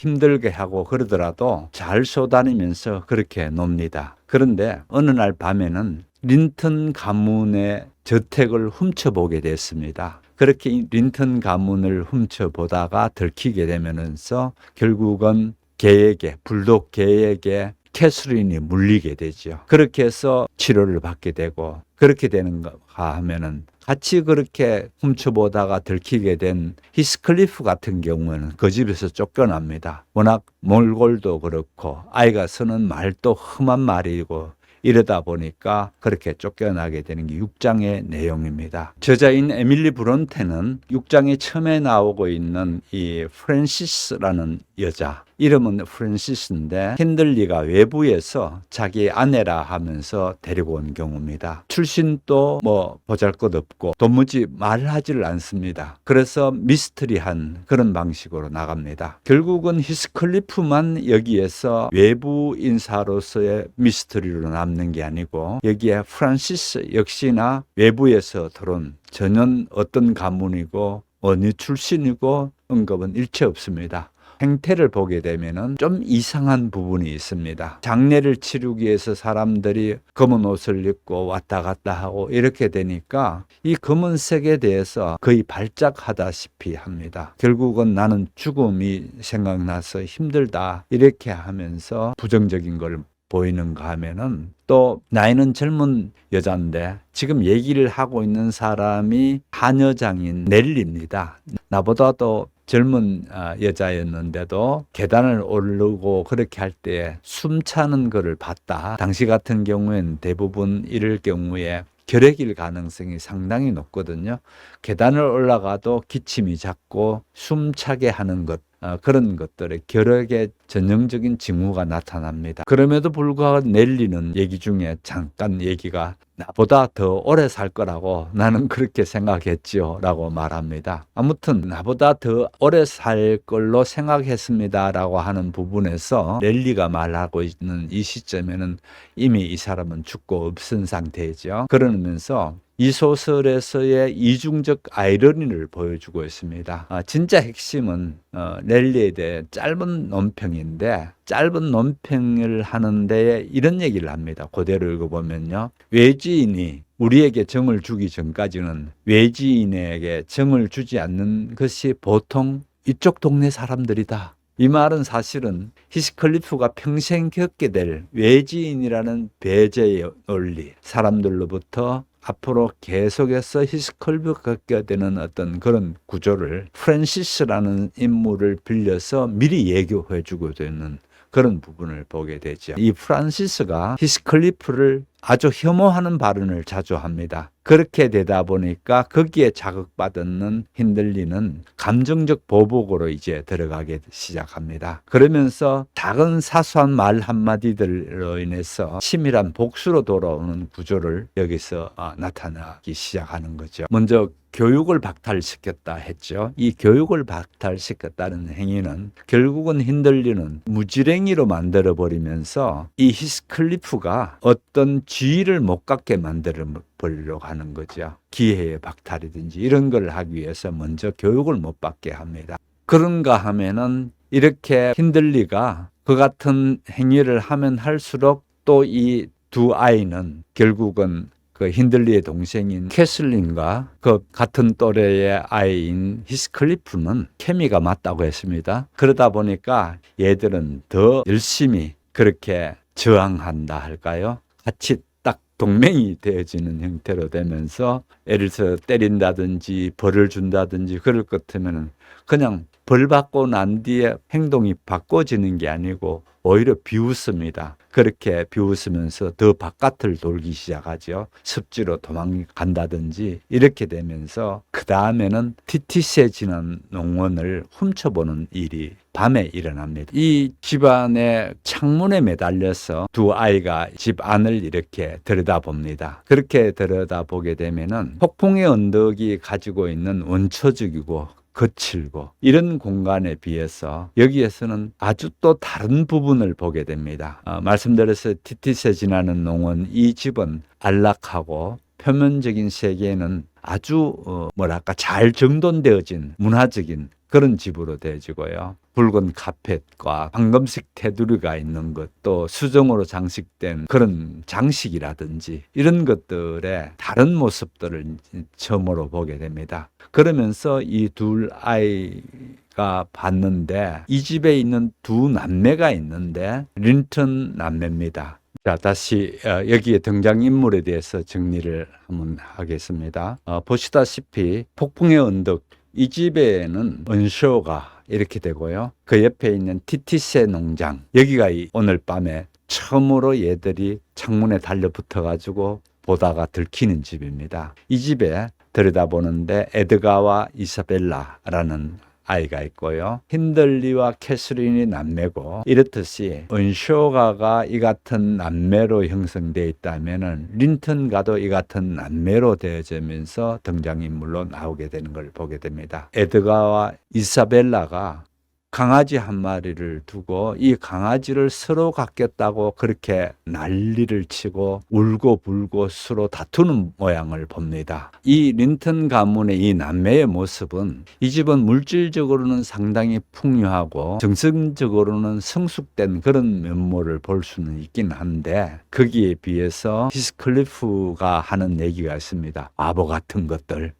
힘들게 하고 그러더라도 잘 쏘다니면서 그렇게 놉니다. 그런데 어느 날 밤에는 린턴 가문의 저택을 훔쳐보게 됐습니다. 그렇게 린턴 가문을 훔쳐보다가 들키게 되면서 결국은 개에게, 불독 개에게 캐서린이 물리게 되죠. 그렇게 해서 치료를 받게 되고 그렇게 되는가 하면은 같이 그렇게 훔쳐보다가 들키게 된 히스클리프 같은 경우는 그 집에서 쫓겨납니다. 워낙 몰골도 그렇고 아이가 쓰는 말도 험한 말이고 이러다 보니까 그렇게 쫓겨나게 되는 게 6장의 내용입니다. 저자인 에밀리 브론테는 6장에 처음에 나오고 있는 이 프랜시스라는 여자, 이름은 프란시스인데 힌들리가 외부에서 자기 아내라 하면서 데리고 온 경우입니다. 출신도 뭐 보잘것없고 도무지 말하지를 않습니다. 그래서 미스터리한 그런 방식으로 나갑니다. 결국은 히스클리프만 여기에서 외부 인사로서의 미스터리로 남는 게 아니고 여기에 프란시스 역시나 외부에서 들어온 전혀 어떤 가문이고 어느 출신이고 언급은 일체 없습니다. 행태를 보게 되면은 좀 이상한 부분이 있습니다. 장례를 치르기 위해서 사람들이 검은 옷을 입고 왔다 갔다 하고 이렇게 되니까 이 검은색에 대해서 거의 발작하다시피 합니다. 결국은 나는 죽음이 생각나서 힘들다 이렇게 하면서 부정적인 걸 보이는가 하면은 또 나이는 젊은 여자인데 지금 얘기를 하고 있는 사람이 하녀장인 넬리입니다. 나보다도 젊은 여자였는데도 계단을 오르고 그렇게 할 때 숨차는 것을 봤다. 당시 같은 경우에는 대부분 이럴 경우에 결핵일 가능성이 상당히 높거든요. 계단을 올라가도 기침이 잦고 숨차게 하는 것, 그런 것들의 결핵의 전형적인 징후가 나타납니다. 그럼에도 불구하고 넬리는 얘기 중에 잠깐 얘기가 나보다 더 오래 살 거라고 나는 그렇게 생각했지요 라고 말합니다. 아무튼 나보다 더 오래 살 걸로 생각했습니다 라고 하는 부분에서 넬리가 말하고 있는 이 시점에는 이미 이 사람은 죽고 없은 상태이죠. 그러면서 이 소설에서의 이중적 아이러니를 보여주고 있습니다. 진짜 핵심은 넬리에 대해 짧은 논평인데 짧은 논평을 하는 데에 이런 얘기를 합니다. 그대로 읽어보면요. 외지인이 우리에게 정을 주기 전까지는 외지인에게 정을 주지 않는 것이 보통 이쪽 동네 사람들이다. 이 말은 사실은 히스클리프가 평생 겪게 될 외지인이라는 배제의 원리, 사람들로부터 앞으로 계속해서 히스클리프가 겪게 되는 어떤 그런 구조를 프란시스라는 인물을 빌려서 미리 예고해주고 되는 그런 부분을 보게 되죠. 이 프란시스가 히스클리프를 아주 혐오하는 발언을 자주 합니다. 그렇게 되다 보니까 거기에 자극받는 힌들리는 감정적 보복으로 이제 들어가게 시작합니다. 그러면서 작은 사소한 말 한마디들로 인해서 치밀한 복수로 돌아오는 구조를 여기서 나타나기 시작하는 거죠. 먼저 교육을 박탈시켰다 했죠. 이 교육을 박탈시켰다는 행위는 결국은 힌들리는 무지랭이로 만들어버리면서 이 히스클리프가 어떤 지위를 못 갖게 만들어 보려고 하는 거죠. 기회의 박탈이든지 이런 걸 하기 위해서 먼저 교육을 못 받게 합니다. 그런가 하면은 이렇게 힌들리가 그 같은 행위를 하면 할수록 또 이 두 아이는 결국은 그 힌들리의 동생인 캐슬린과 그 같은 또래의 아이인 히스클리프는 케미가 맞다고 했습니다. 그러다 보니까 얘들은 더 열심히 그렇게 저항한다 할까요? 같이 딱 동맹이 되어지는 형태로 되면서 예를 들어 때린다든지 벌을 준다든지 그럴 것 같으면 그냥 벌 받고 난 뒤에 행동이 바꿔지는 게 아니고 오히려 비웃습니다. 그렇게 비웃으면서 더 바깥을 돌기 시작하죠. 습지로 도망간다든지 이렇게 되면서 그 다음에는 티티스에 지난 농원을 훔쳐보는 일이 밤에 일어납니다. 이 집안의 창문에 매달려서 두 아이가 집 안을 이렇게 들여다봅니다. 그렇게 들여다보게 되면은 폭풍의 언덕이 가지고 있는 원초적이고 거칠고 이런 공간에 비해서 여기에서는 아주 또 다른 부분을 보게 됩니다. 말씀드렸을 티티스에 지나는 농원, 이 집은 안락하고 표면적인 세계에는 아주 잘 정돈되어진 문화적인 그런 집으로 되어지고요. 붉은 카펫과 황금색 테두리가 있는 것, 또 수정으로 장식된 그런 장식이라든지 이런 것들의 다른 모습들을 처음으로 보게 됩니다. 그러면서 이 둘 아이가 봤는데 이 집에 있는 두 남매가 있는데 린턴 남매입니다. 자, 다시 여기에 등장인물에 대해서 정리를 한번 하겠습니다. 보시다시피 폭풍의 언덕, 이 집에는 언쇼가 이렇게 되고요. 그 옆에 있는 티티세 농장, 여기가 오늘 밤에 처음으로 얘들이 창문에 달려붙어 가지고 보다가 들키는 집입니다. 이 집에 들여다보는데 에드가와 이사벨라라는 아이가 있고요. 힌들리와 캐서린이 남매고, 이렇듯이 은쇼가가 이 같은 남매로 형성되어 있다면은 린턴가도 이 같은 남매로 되어지면서 등장인물로 나오게 되는 걸 보게 됩니다. 에드가와 이사벨라가 강아지 한 마리를 두고 이 강아지를 서로 갖겠다고 그렇게 난리를 치고 울고 불고 서로 다투는 모양을 봅니다. 이 린턴 가문의 이 남매의 모습은, 이 집은 물질적으로는 상당히 풍요하고 정신적으로는 성숙된 그런 면모를 볼 수는 있긴 한데, 거기에 비해서 히스클리프가 하는 얘기가 있습니다. 바보 같은 것들.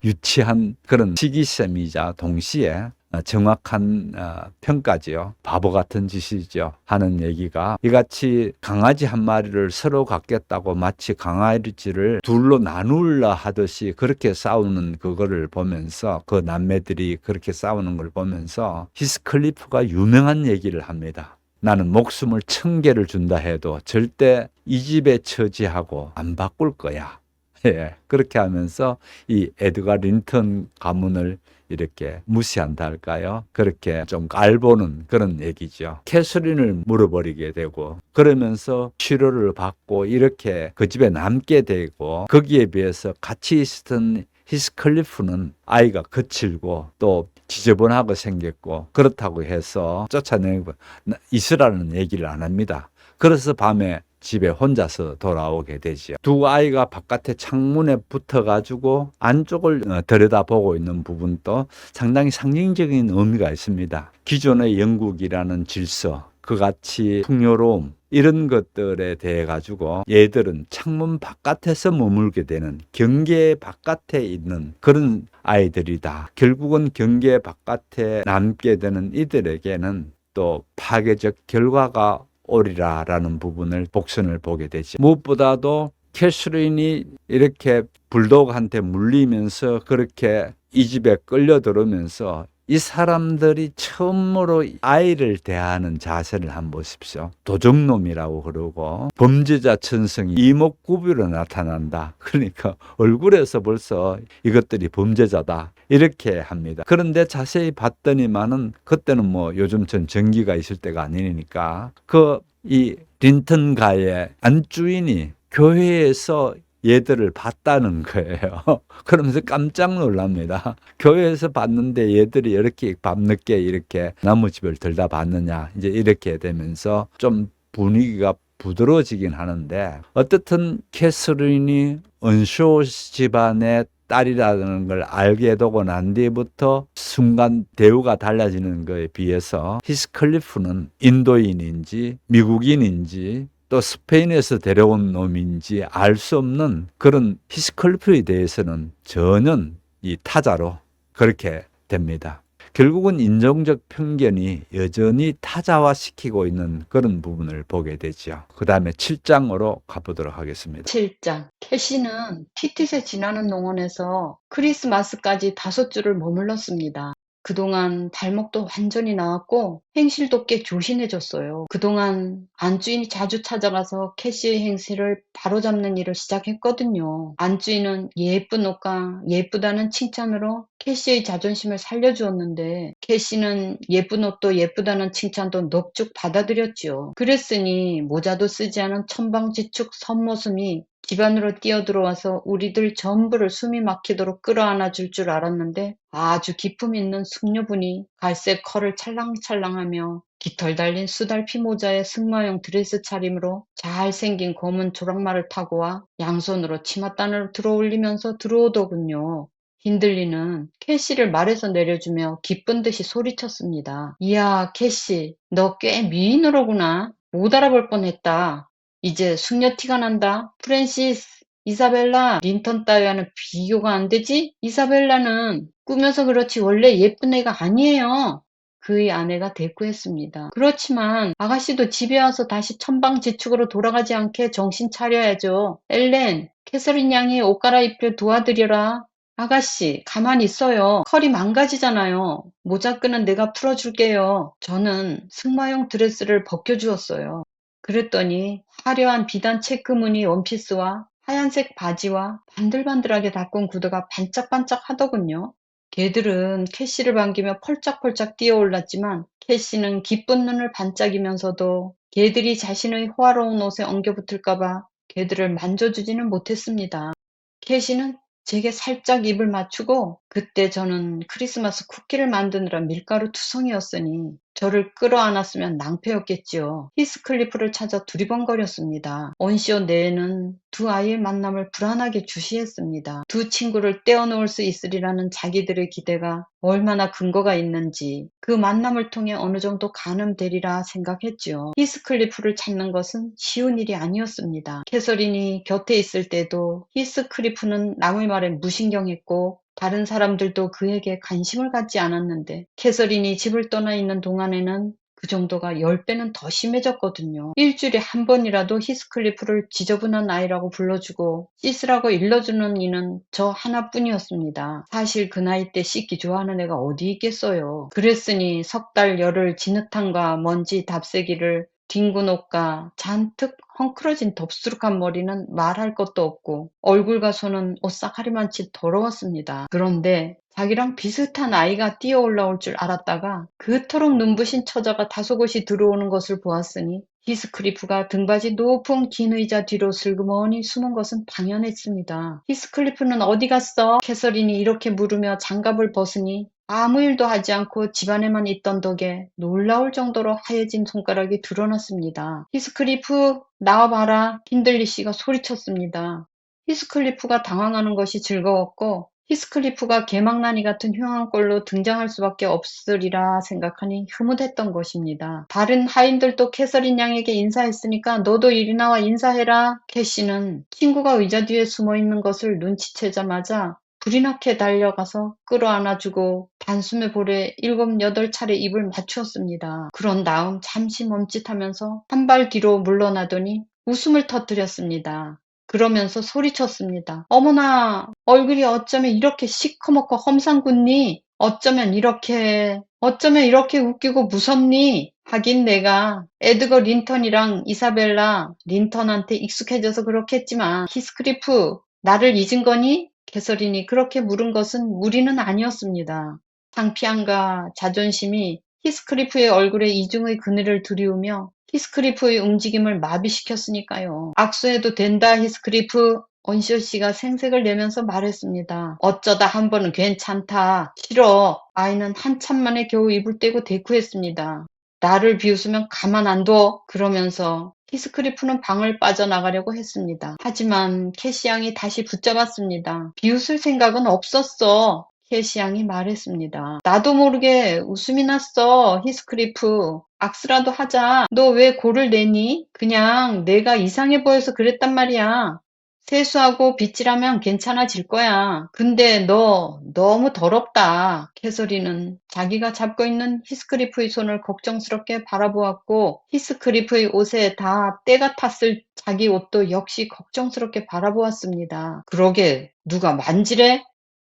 유치한 그런 시기셈이자 동시에 정확한 평가지요. 바보 같은 짓이죠. 하는 얘기가, 이같이 강아지 한 마리를 서로 갖겠다고 마치 강아지를 둘로 나누려 하듯이 그렇게 싸우는 그거를 보면서, 그 남매들이 그렇게 싸우는 걸 보면서 히스클리프가 유명한 얘기를 합니다. 나는 목숨을 1000개를 준다 해도 절대 이 집에 처지하고 안 바꿀 거야. 예, 그렇게 하면서 이 에드가 린턴 가문을 이렇게 무시한다 할까요? 그렇게 좀 깔보는 그런 얘기죠. 캐서린을 물어버리게 되고, 그러면서 치료를 받고 이렇게 그 집에 남게 되고, 거기에 비해서 같이 있었던 히스클리프는 아이가 거칠고 또 지저분하고 생겼고, 그렇다고 해서 쫓아내고 있으라는 얘기를 안 합니다. 그래서 밤에 집에 혼자서 돌아오게 되죠. 두 아이가 바깥에 창문에 붙어가지고 안쪽을 들여다보고 있는 부분도 상당히 상징적인 의미가 있습니다. 기존의 영국이라는 질서, 그같이 풍요로움, 이런 것들에 대해 가지고 얘들은 창문 바깥에서 머물게 되는, 경계 바깥에 있는 그런 아이들이다. 결국은 경계 바깥에 남게 되는 이들에게는 또 파괴적 결과가 오리라라는 부분을 복선을 보게 되죠. 무엇보다도 캐서린이 이렇게 불독한테 물리면서 그렇게 이 집에 끌려들으면서 이 사람들이 처음으로 아이를 대하는 자세를 한번 보십시오. 도적놈이라고 그러고 범죄자 천성이 이목구비로 나타난다. 그러니까 얼굴에서 벌써 이것들이 범죄자다, 이렇게 합니다. 그런데 자세히 봤더니만은 그때는 뭐 요즘처럼 전기가 있을 때가 아니니까 이 린턴가의 안주인이 교회에서 얘들을 봤다는 거예요. 그러면서 깜짝 놀랍니다. 교회에서 봤는데 얘들이 이렇게 밤늦게 이렇게 나무집을 들다 봤느냐, 이제 이렇게 되면서 좀 분위기가 부드러워지긴 하는데, 어떻든 캐서린이 은쇼 집안의 딸이라는 걸 알게 되고 난 뒤부터 순간 대우가 달라지는 것에 비해서 히스클리프는 인도인인지 미국인인지 또 스페인에서 데려온 놈인지 알 수 없는 그런 히스클리프에 대해서는 전혀 이 타자로 그렇게 됩니다. 결국은 인종적 편견이 여전히 타자화시키고 있는 그런 부분을 보게 되죠. 그 다음에 7장으로 가보도록 하겠습니다. 7장. 캐시는 티텟에 지나는 농원에서 크리스마스까지 5주를 머물렀습니다. 그동안 발목도 완전히 나았고 행실도 꽤 조신해졌어요. 그동안 안주인이 자주 찾아가서 캐시의 행세를 바로잡는 일을 시작했거든요. 안주인은 예쁜 옷과 예쁘다는 칭찬으로 캐시의 자존심을 살려주었는데, 캐시는 예쁜 옷도 예쁘다는 칭찬도 넋죽 받아들였지요. 그랬으니 모자도 쓰지 않은 천방지축 선모습이 집 안으로 뛰어들어와서 우리들 전부를 숨이 막히도록 끌어안아 줄 줄 알았는데, 아주 기품 있는 숙녀분이 갈색 컬을 찰랑찰랑하며 깃털 달린 수달피 모자에 승마용 드레스 차림으로 잘생긴 검은 조랑말을 타고 와 양손으로 치맛단을 들어올리면서 들어오더군요. 힌들리는 캐시를 말에서 내려주며 기쁜 듯이 소리쳤습니다. 이야, 캐시, 너 꽤 미인으로구나. 못 알아볼 뻔했다. 이제 숙녀 티가 난다. 프랜시스, 이사벨라, 린턴 따위와는 비교가 안 되지? 이사벨라는 꾸며서 그렇지 원래 예쁜 애가 아니에요. 그의 아내가 대꾸했습니다. 그렇지만 아가씨도 집에 와서 다시 천방지축으로 돌아가지 않게 정신 차려야죠. 엘렌, 캐서린 양이 옷 갈아입힐 도와드려라. 아가씨, 가만히 있어요. 컬이 망가지잖아요. 모자끈은 내가 풀어줄게요. 저는 승마용 드레스를 벗겨주었어요. 그랬더니 화려한 비단 체크 무늬 원피스와 하얀색 바지와 반들반들하게 닦은 구두가 반짝반짝 하더군요. 개들은 캐시를 반기며 펄짝펄짝 뛰어올랐지만 캐시는 기쁜 눈을 반짝이면서도 개들이 자신의 호화로운 옷에 엉겨붙을까봐 개들을 만져주지는 못했습니다. 캐시는 제게 살짝 입을 맞추고 그때 저는 크리스마스 쿠키를 만드느라 밀가루 투성이었으니 저를 끌어안았으면 낭패였겠지요. 히스클리프를 찾아 두리번거렸습니다. 온시오 내에는 두 아이의 만남을 불안하게 주시했습니다. 두 친구를 떼어놓을 수 있으리라는 자기들의 기대가 얼마나 근거가 있는지 그 만남을 통해 어느 정도 가늠되리라 생각했지요. 히스클리프를 찾는 것은 쉬운 일이 아니었습니다. 캐서린이 곁에 있을 때도 히스클리프는 남의 말에 무신경했고 다른 사람들도 그에게 관심을 갖지 않았는데 캐서린이 집을 떠나 있는 동안에는 그 정도가 10배는 더 심해졌거든요. 일주일에 한 번이라도 히스클리프를 지저분한 아이라고 불러주고 씻으라고 일러주는 이는 저 하나뿐이었습니다. 사실 그 나이 때 씻기 좋아하는 애가 어디 있겠어요. 그랬으니 석 달 열흘 진흙탕과 먼지 답새기를 뒹군 옷과 잔뜩 헝클어진 덥수룩한 머리는 말할 것도 없고 얼굴과 손은 오싹하리만치 더러웠습니다. 그런데 자기랑 비슷한 아이가 뛰어 올라올 줄 알았다가 그토록 눈부신 처자가 다소곳이 들어오는 것을 보았으니 히스클리프가 등받이 높은 긴 의자 뒤로 슬그머니 숨은 것은 당연했습니다. 히스클리프는 어디 갔어? 캐서린이 이렇게 물으며 장갑을 벗으니 아무 일도 하지 않고 집안에만 있던 덕에 놀라울 정도로 하얘진 손가락이 드러났습니다. 히스클리프, 나와봐라. 킨들리 씨가 소리쳤습니다. 히스클리프가 당황하는 것이 즐거웠고 히스클리프가 개망나니 같은 흉한 꼴로 등장할 수밖에 없으리라 생각하니 흐뭇했던 것입니다. 다른 하인들도 캐서린 양에게 인사했으니까 너도 이리 나와 인사해라. 캐시는 친구가 의자 뒤에 숨어있는 것을 눈치채자마자 불이 나게 달려가서 끌어안아주고 단숨에 볼에 7, 8차례 입을 맞추었습니다. 그런 다음 잠시 멈칫하면서 한 발 뒤로 물러나더니 웃음을 터뜨렸습니다. 그러면서 소리쳤습니다. 어머나, 얼굴이 어쩌면 이렇게 시커멓고 험상궂니? 어쩌면 이렇게 웃기고 무섭니? 하긴 내가 에드거 린턴이랑 이사벨라 린턴한테 익숙해져서 그렇겠지만 히스크리프, 나를 잊은 거니? 캐서린이 그렇게 물은 것은 무리는 아니었습니다. 창피함과 자존심이 히스크리프의 얼굴에 이중의 그늘을 들이우며 히스크리프의 움직임을 마비시켰으니까요. 악수해도 된다, 히스크리프. 온시오 씨가 생색을 내면서 말했습니다. 어쩌다 한 번은 괜찮다. 싫어. 아이는 한참 만에 겨우 입을 떼고 대꾸했습니다. 나를 비웃으면 가만 안 둬. 그러면서 히스크리프는 방을 빠져나가려고 했습니다. 하지만 캐시양이 다시 붙잡았습니다. 비웃을 생각은 없었어. 캐시양이 말했습니다. 나도 모르게 웃음이 났어, 히스크리프. 악수라도 하자. 너 왜 골을 내니? 그냥 내가 이상해 보여서 그랬단 말이야. 세수하고 빗질하면 괜찮아질 거야. 근데 너 너무 더럽다. 캐서린은 자기가 잡고 있는 히스크리프의 손을 걱정스럽게 바라보았고 히스크리프의 옷에 다 때가 탔을 자기 옷도 역시 걱정스럽게 바라보았습니다. 그러게 누가 만지래?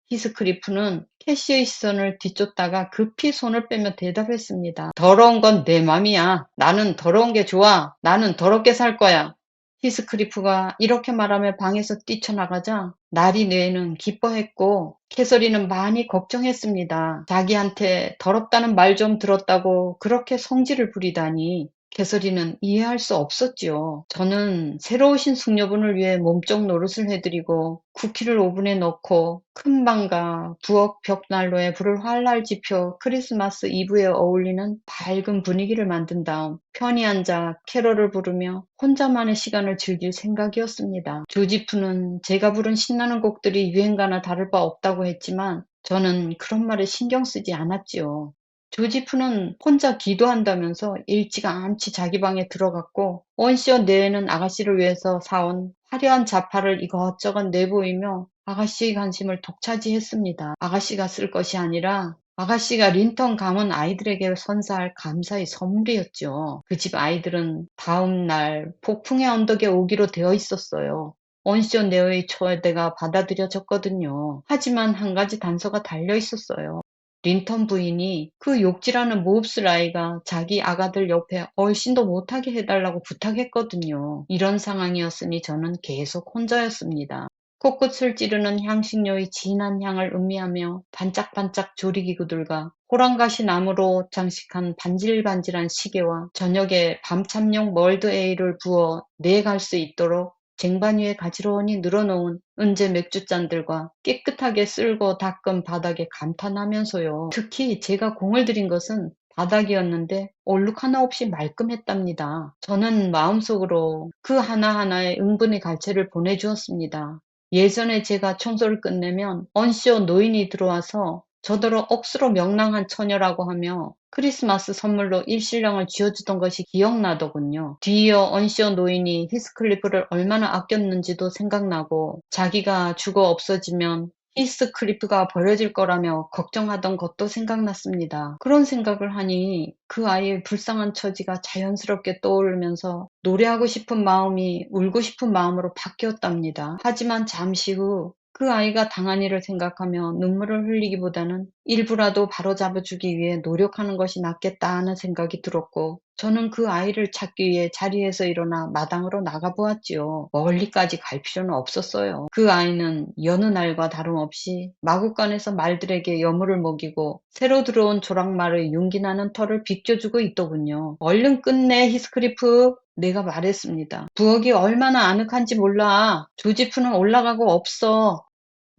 히스크리프는 캐시의 시선을 뒤쫓다가 급히 손을 빼며 대답했습니다. 더러운 건 내 맘이야. 나는 더러운 게 좋아. 나는 더럽게 살 거야. 히스크리프가 이렇게 말하며 방에서 뛰쳐나가자 나리 뇌는 기뻐했고 캐서린은 많이 걱정했습니다. 자기한테 더럽다는 말 좀 들었다고 그렇게 성질을 부리다니 캐서린은 이해할 수 없었지요. 저는 새로 오신 숙녀분을 위해 몸쪽 노릇을 해드리고 쿠키를 오븐에 넣고 큰 방과 부엌 벽난로에 불을 활활 지펴 크리스마스 이브에 어울리는 밝은 분위기를 만든 다음 편히 앉아 캐럴을 부르며 혼자만의 시간을 즐길 생각이었습니다. 조지프는 제가 부른 신나는 곡들이 유행가나 다를 바 없다고 했지만 저는 그런 말에 신경 쓰지 않았지요. 조지프는 혼자 기도한다면서 일찌감치 자기 방에 들어갔고 온시어 내에는 아가씨를 위해서 사온 화려한 자파를 이것저것 내보이며 아가씨의 관심을 독차지했습니다. 아가씨가 쓸 것이 아니라 아가씨가 린턴 가문 아이들에게 선사할 감사의 선물이었죠. 그 집 아이들은 다음 날 폭풍의 언덕에 오기로 되어 있었어요. 온시어 네어의 초대가 받아들여졌거든요. 하지만 한 가지 단서가 달려 있었어요. 린턴 부인이 그 욕질하는 몹쓸 아이가 자기 아가들 옆에 얼씬도 못하게 해달라고 부탁했거든요. 이런 상황이었으니 저는 계속 혼자였습니다. 코끝을 찌르는 향신료의 진한 향을 음미하며 반짝반짝 조리기구들과 호랑가시 나무로 장식한 반질반질한 시계와 저녁에 밤참용 멀드에일을 부어 내갈 수 있도록 쟁반 위에 가지런히 늘어놓은 은재 맥주잔들과 깨끗하게 쓸고 닦은 바닥에 감탄하면서요. 특히 제가 공을 들인 것은 바닥이었는데 얼룩 하나 없이 말끔했답니다. 저는 마음속으로 그 하나하나에 응분의 갈채를 보내주었습니다. 예전에 제가 청소를 끝내면 언시어 노인이 들어와서 저더러 억수로 명랑한 처녀라고 하며 크리스마스 선물로 일신랑을 쥐어주던 것이 기억나더군요. 뒤이어 언시어 노인이 히스클리프를 얼마나 아꼈는지도 생각나고 자기가 죽어 없어지면 히스클리프가 버려질 거라며 걱정하던 것도 생각났습니다. 그런 생각을 하니 그 아이의 불쌍한 처지가 자연스럽게 떠오르면서 노래하고 싶은 마음이 울고 싶은 마음으로 바뀌었답니다. 하지만 잠시 후 그 아이가 당한 일을 생각하며 눈물을 흘리기보다는 일부라도 바로잡아주기 위해 노력하는 것이 낫겠다 하는 생각이 들었고 저는 그 아이를 찾기 위해 자리에서 일어나 마당으로 나가보았지요. 멀리까지 갈 필요는 없었어요. 그 아이는 여느 날과 다름없이 마구간에서 말들에게 여물을 먹이고 새로 들어온 조랑말의 윤기나는 털을 비껴주고 있더군요. 얼른 끝내 히스크리프. 내가 말했습니다. 부엌이 얼마나 아늑한지 몰라. 조지프는 올라가고 없어.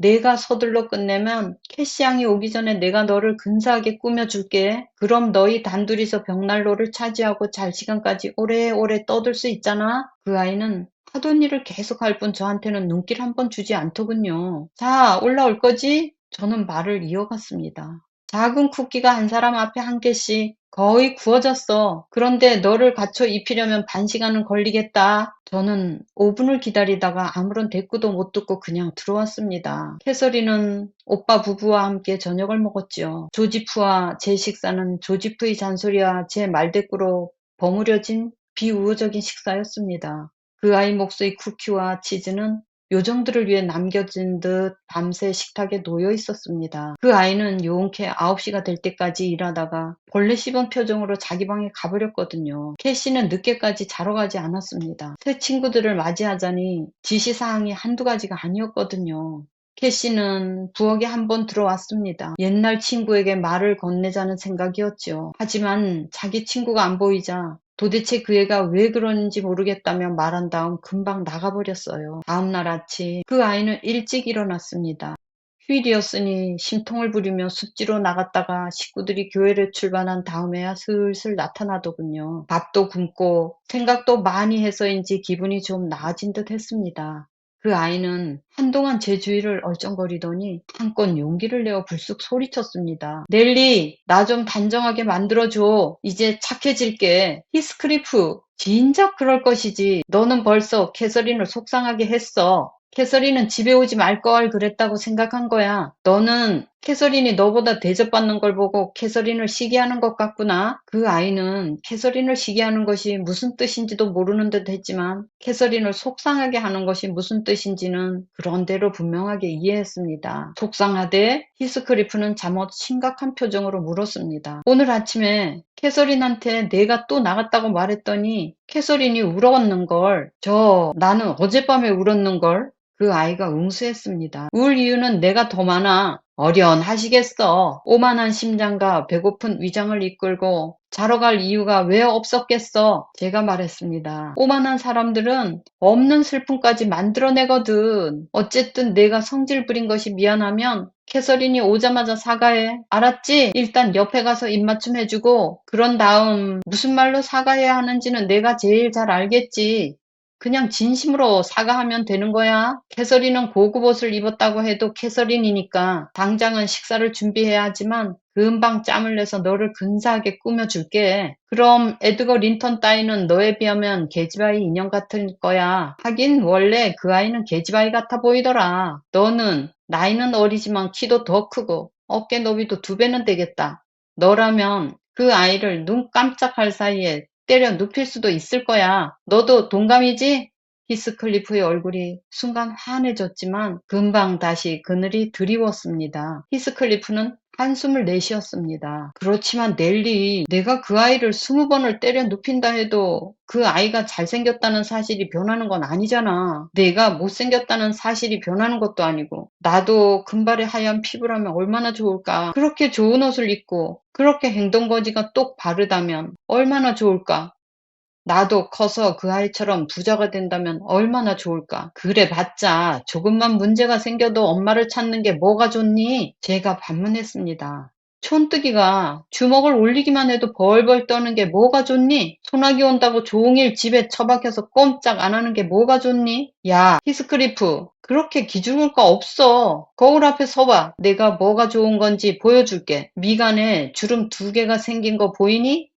내가 서둘러 끝내면 캐시 양이 오기 전에 내가 너를 근사하게 꾸며줄게. 그럼 너희 단둘이서 벽난로를 차지하고 잘 시간까지 오래오래 떠들 수 있잖아. 그 아이는 하던 일을 계속할 뿐 저한테는 눈길 한 번 주지 않더군요. 자, 올라올 거지? 저는 말을 이어갔습니다. 작은 쿠키가 한 사람 앞에 한 개씩 거의 구워졌어. 그런데 너를 갖춰 입히려면 반 시간은 걸리겠다. 저는 5분을 기다리다가 아무런 대꾸도 못 듣고 그냥 들어왔습니다. 캐서린은 오빠 부부와 함께 저녁을 먹었지요. 조지프와 제 식사는 조지프의 잔소리와 제 말대꾸로 버무려진 비우호적인 식사였습니다. 그 아이 몫의 쿠키와 치즈는 요정들을 위해 남겨진 듯 밤새 식탁에 놓여 있었습니다. 그 아이는 용케 9시가 될 때까지 일하다가 벌레 씹은 표정으로 자기 방에 가버렸거든요. 캐시는 늦게까지 자러 가지 않았습니다. 새 친구들을 맞이하자니 지시사항이 한두 가지가 아니었거든요. 캐시는 부엌에 한번 들어왔습니다. 옛날 친구에게 말을 건네자는 생각이었죠. 하지만 자기 친구가 안 보이자 도대체 그 애가 왜 그러는지 모르겠다며 말한 다음 금방 나가버렸어요. 다음날 아침 그 아이는 일찍 일어났습니다. 휴일이었으니 심통을 부리며 습지로 나갔다가 식구들이 교회를 출발한 다음에야 슬슬 나타나더군요. 밥도 굶고 생각도 많이 해서인지 기분이 좀 나아진 듯 했습니다. 그 아이는 한동안 제 주위를 얼쩡거리더니 한껏 용기를 내어 불쑥 소리쳤습니다. 넬리, 나 좀 단정하게 만들어줘. 이제 착해질게. 히스크리프, 진작 그럴 것이지. 너는 벌써 캐서린을 속상하게 했어. 캐서린은 집에 오지 말 걸 그랬다고 생각한 거야. 너는 캐서린이 너보다 대접받는 걸 보고 캐서린을 시기하는 것 같구나. 그 아이는 캐서린을 시기하는 것이 무슨 뜻인지도 모르는 듯 했지만 캐서린을 속상하게 하는 것이 무슨 뜻인지는 그런대로 분명하게 이해했습니다. 속상하대? 히스크리프는 잠옷 심각한 표정으로 물었습니다. 오늘 아침에 캐서린한테 내가 또 나갔다고 말했더니 캐서린이 울었는걸. 나는 어젯밤에 울었는걸. 그 아이가 응수했습니다. 울 이유는 내가 더 많아. 어련하시겠어. 오만한 심장과 배고픈 위장을 이끌고 자러 갈 이유가 왜 없었겠어? 제가 말했습니다. 오만한 사람들은 없는 슬픔까지 만들어내거든. 어쨌든 내가 성질 부린 것이 미안하면 캐서린이 오자마자 사과해. 알았지? 일단 옆에 가서 입맞춤 해주고 그런 다음 무슨 말로 사과해야 하는지는 내가 제일 잘 알겠지. 그냥 진심으로 사과하면 되는 거야. 캐서린은 고급 옷을 입었다고 해도 캐서린이니까 당장은 식사를 준비해야 하지만 금방 짬을 내서 너를 근사하게 꾸며줄게. 그럼 에드거 린턴 따위는 너에 비하면 계집아이 인형 같을 거야. 하긴 원래 그 아이는 계집아이 같아 보이더라. 너는 나이는 어리지만 키도 더 크고 어깨 너비도 2배는 되겠다. 너라면 그 아이를 눈 깜짝할 사이에 때려 눕힐 수도 있을 거야. 너도 동감이지? 히스클리프의 얼굴이 순간 환해졌지만 금방 다시 그늘이 드리웠습니다. 히스클리프는 한숨을 내쉬었습니다. 그렇지만 넬리, 내가 그 아이를 20번을 때려 눕힌다 해도 그 아이가 잘생겼다는 사실이 변하는 건 아니잖아. 내가 못생겼다는 사실이 변하는 것도 아니고. 나도 금발의 하얀 피부라면 얼마나 좋을까. 그렇게 좋은 옷을 입고 그렇게 행동거지가 똑 바르다면 얼마나 좋을까. 나도 커서 그 아이처럼 부자가 된다면 얼마나 좋을까. 그래 봤자 조금만 문제가 생겨도 엄마를 찾는 게 뭐가 좋니? 제가 반문했습니다. 촌뜨기가 주먹을 올리기만 해도 벌벌 떠는 게 뭐가 좋니? 소나기 온다고 종일 집에 처박혀서 꼼짝 안 하는 게 뭐가 좋니? 야, 히스크리프. 그렇게 기죽을 거 없어. 거울 앞에 서봐. 내가 뭐가 좋은 건지 보여줄게. 미간에 주름 2개가 생긴 거 보이니?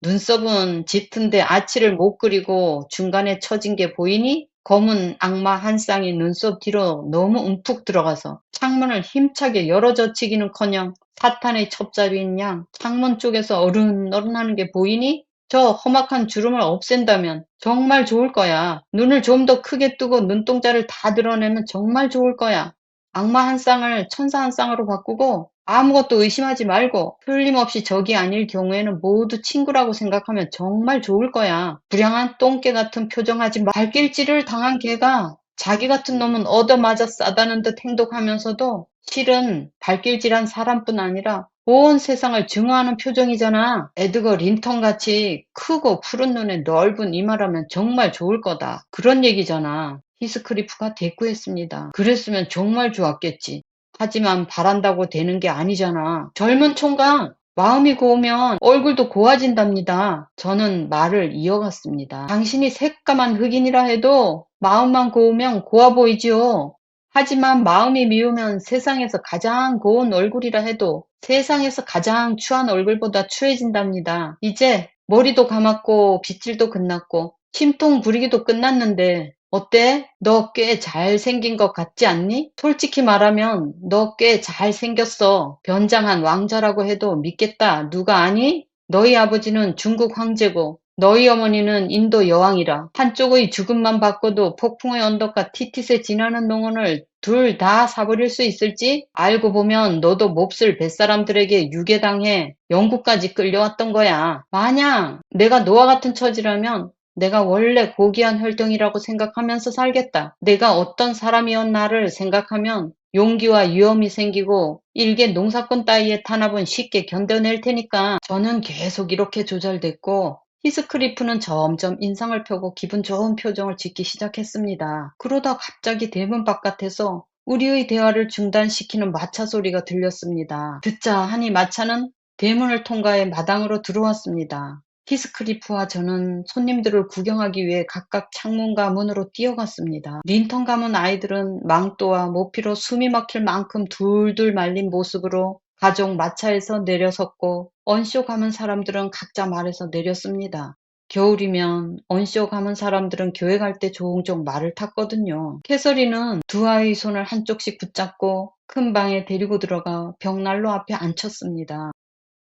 눈썹은 짙은데 아치를 못 그리고 중간에 처진 게 보이니? 검은 악마 한 쌍이 눈썹 뒤로 너무 움푹 들어가서 창문을 힘차게 열어젖히기는커녕 사탄의 첩자리인 양 창문 쪽에서 어른어른하는 게 보이니? 저 험악한 주름을 없앤다면 정말 좋을 거야. 눈을 좀 더 크게 뜨고 눈동자를 다 드러내면 정말 좋을 거야. 악마 한 쌍을 천사 한 쌍으로 바꾸고 아무것도 의심하지 말고 틀림없이 적이 아닐 경우에는 모두 친구라고 생각하면 정말 좋을 거야. 불량한 똥개 같은 표정하지 마. 발길질을 당한 개가 자기 같은 놈은 얻어맞아 싸다는 듯 행동하면서도 실은 발길질한 사람뿐 아니라 온 세상을 증오하는 표정이잖아. 에드거 린턴같이 크고 푸른 눈에 넓은 이마라면 정말 좋을 거다. 그런 얘기잖아. 히스크리프가 대꾸했습니다. 그랬으면 정말 좋았겠지. 하지만 바란다고 되는 게 아니잖아. 젊은 총각, 마음이 고우면 얼굴도 고와진답니다. 저는 말을 이어갔습니다. 당신이 새까만 흑인이라 해도 마음만 고우면 고와 보이지요. 하지만 마음이 미우면 세상에서 가장 고운 얼굴이라 해도 세상에서 가장 추한 얼굴보다 추해진답니다. 이제 머리도 감았고 빗질도 끝났고 심통 부리기도 끝났는데 어때? 너 꽤 잘생긴 것 같지 않니? 솔직히 말하면 너 꽤 잘생겼어. 변장한 왕자라고 해도 믿겠다. 누가 아니? 너희 아버지는 중국 황제고 너희 어머니는 인도 여왕이라. 한쪽의 죽음만 바꿔도 폭풍의 언덕과 티티세 지나는 농원을 둘 다 사버릴 수 있을지? 알고 보면 너도 몹쓸 뱃사람들에게 유괴당해 영국까지 끌려왔던 거야. 만약 내가 너와 같은 처지라면 내가 원래 고귀한 혈통이라고 생각하면서 살겠다. 내가 어떤 사람이었나를 생각하면 용기와 위험이 생기고 일개 농사꾼 따위의 탄압은 쉽게 견뎌낼 테니까. 저는 계속 이렇게 조절됐고 히스크리프는 점점 인상을 펴고 기분 좋은 표정을 짓기 시작했습니다. 그러다 갑자기 대문 바깥에서 우리의 대화를 중단시키는 마차 소리가 들렸습니다. 듣자 하니 마차는 대문을 통과해 마당으로 들어왔습니다. 히스크리프와 저는 손님들을 구경하기 위해 각각 창문과 문으로 뛰어갔습니다. 린턴 가문 아이들은 망토와 모피로 숨이 막힐 만큼 둘둘 말린 모습으로 가족 마차에서 내려섰고 언쇼 가문 사람들은 각자 말에서 내렸습니다. 겨울이면 언쇼 가문 사람들은 교회 갈 때 종종 말을 탔거든요. 캐서린은 두 아이의 손을 한쪽씩 붙잡고 큰 방에 데리고 들어가 벽난로 앞에 앉혔습니다.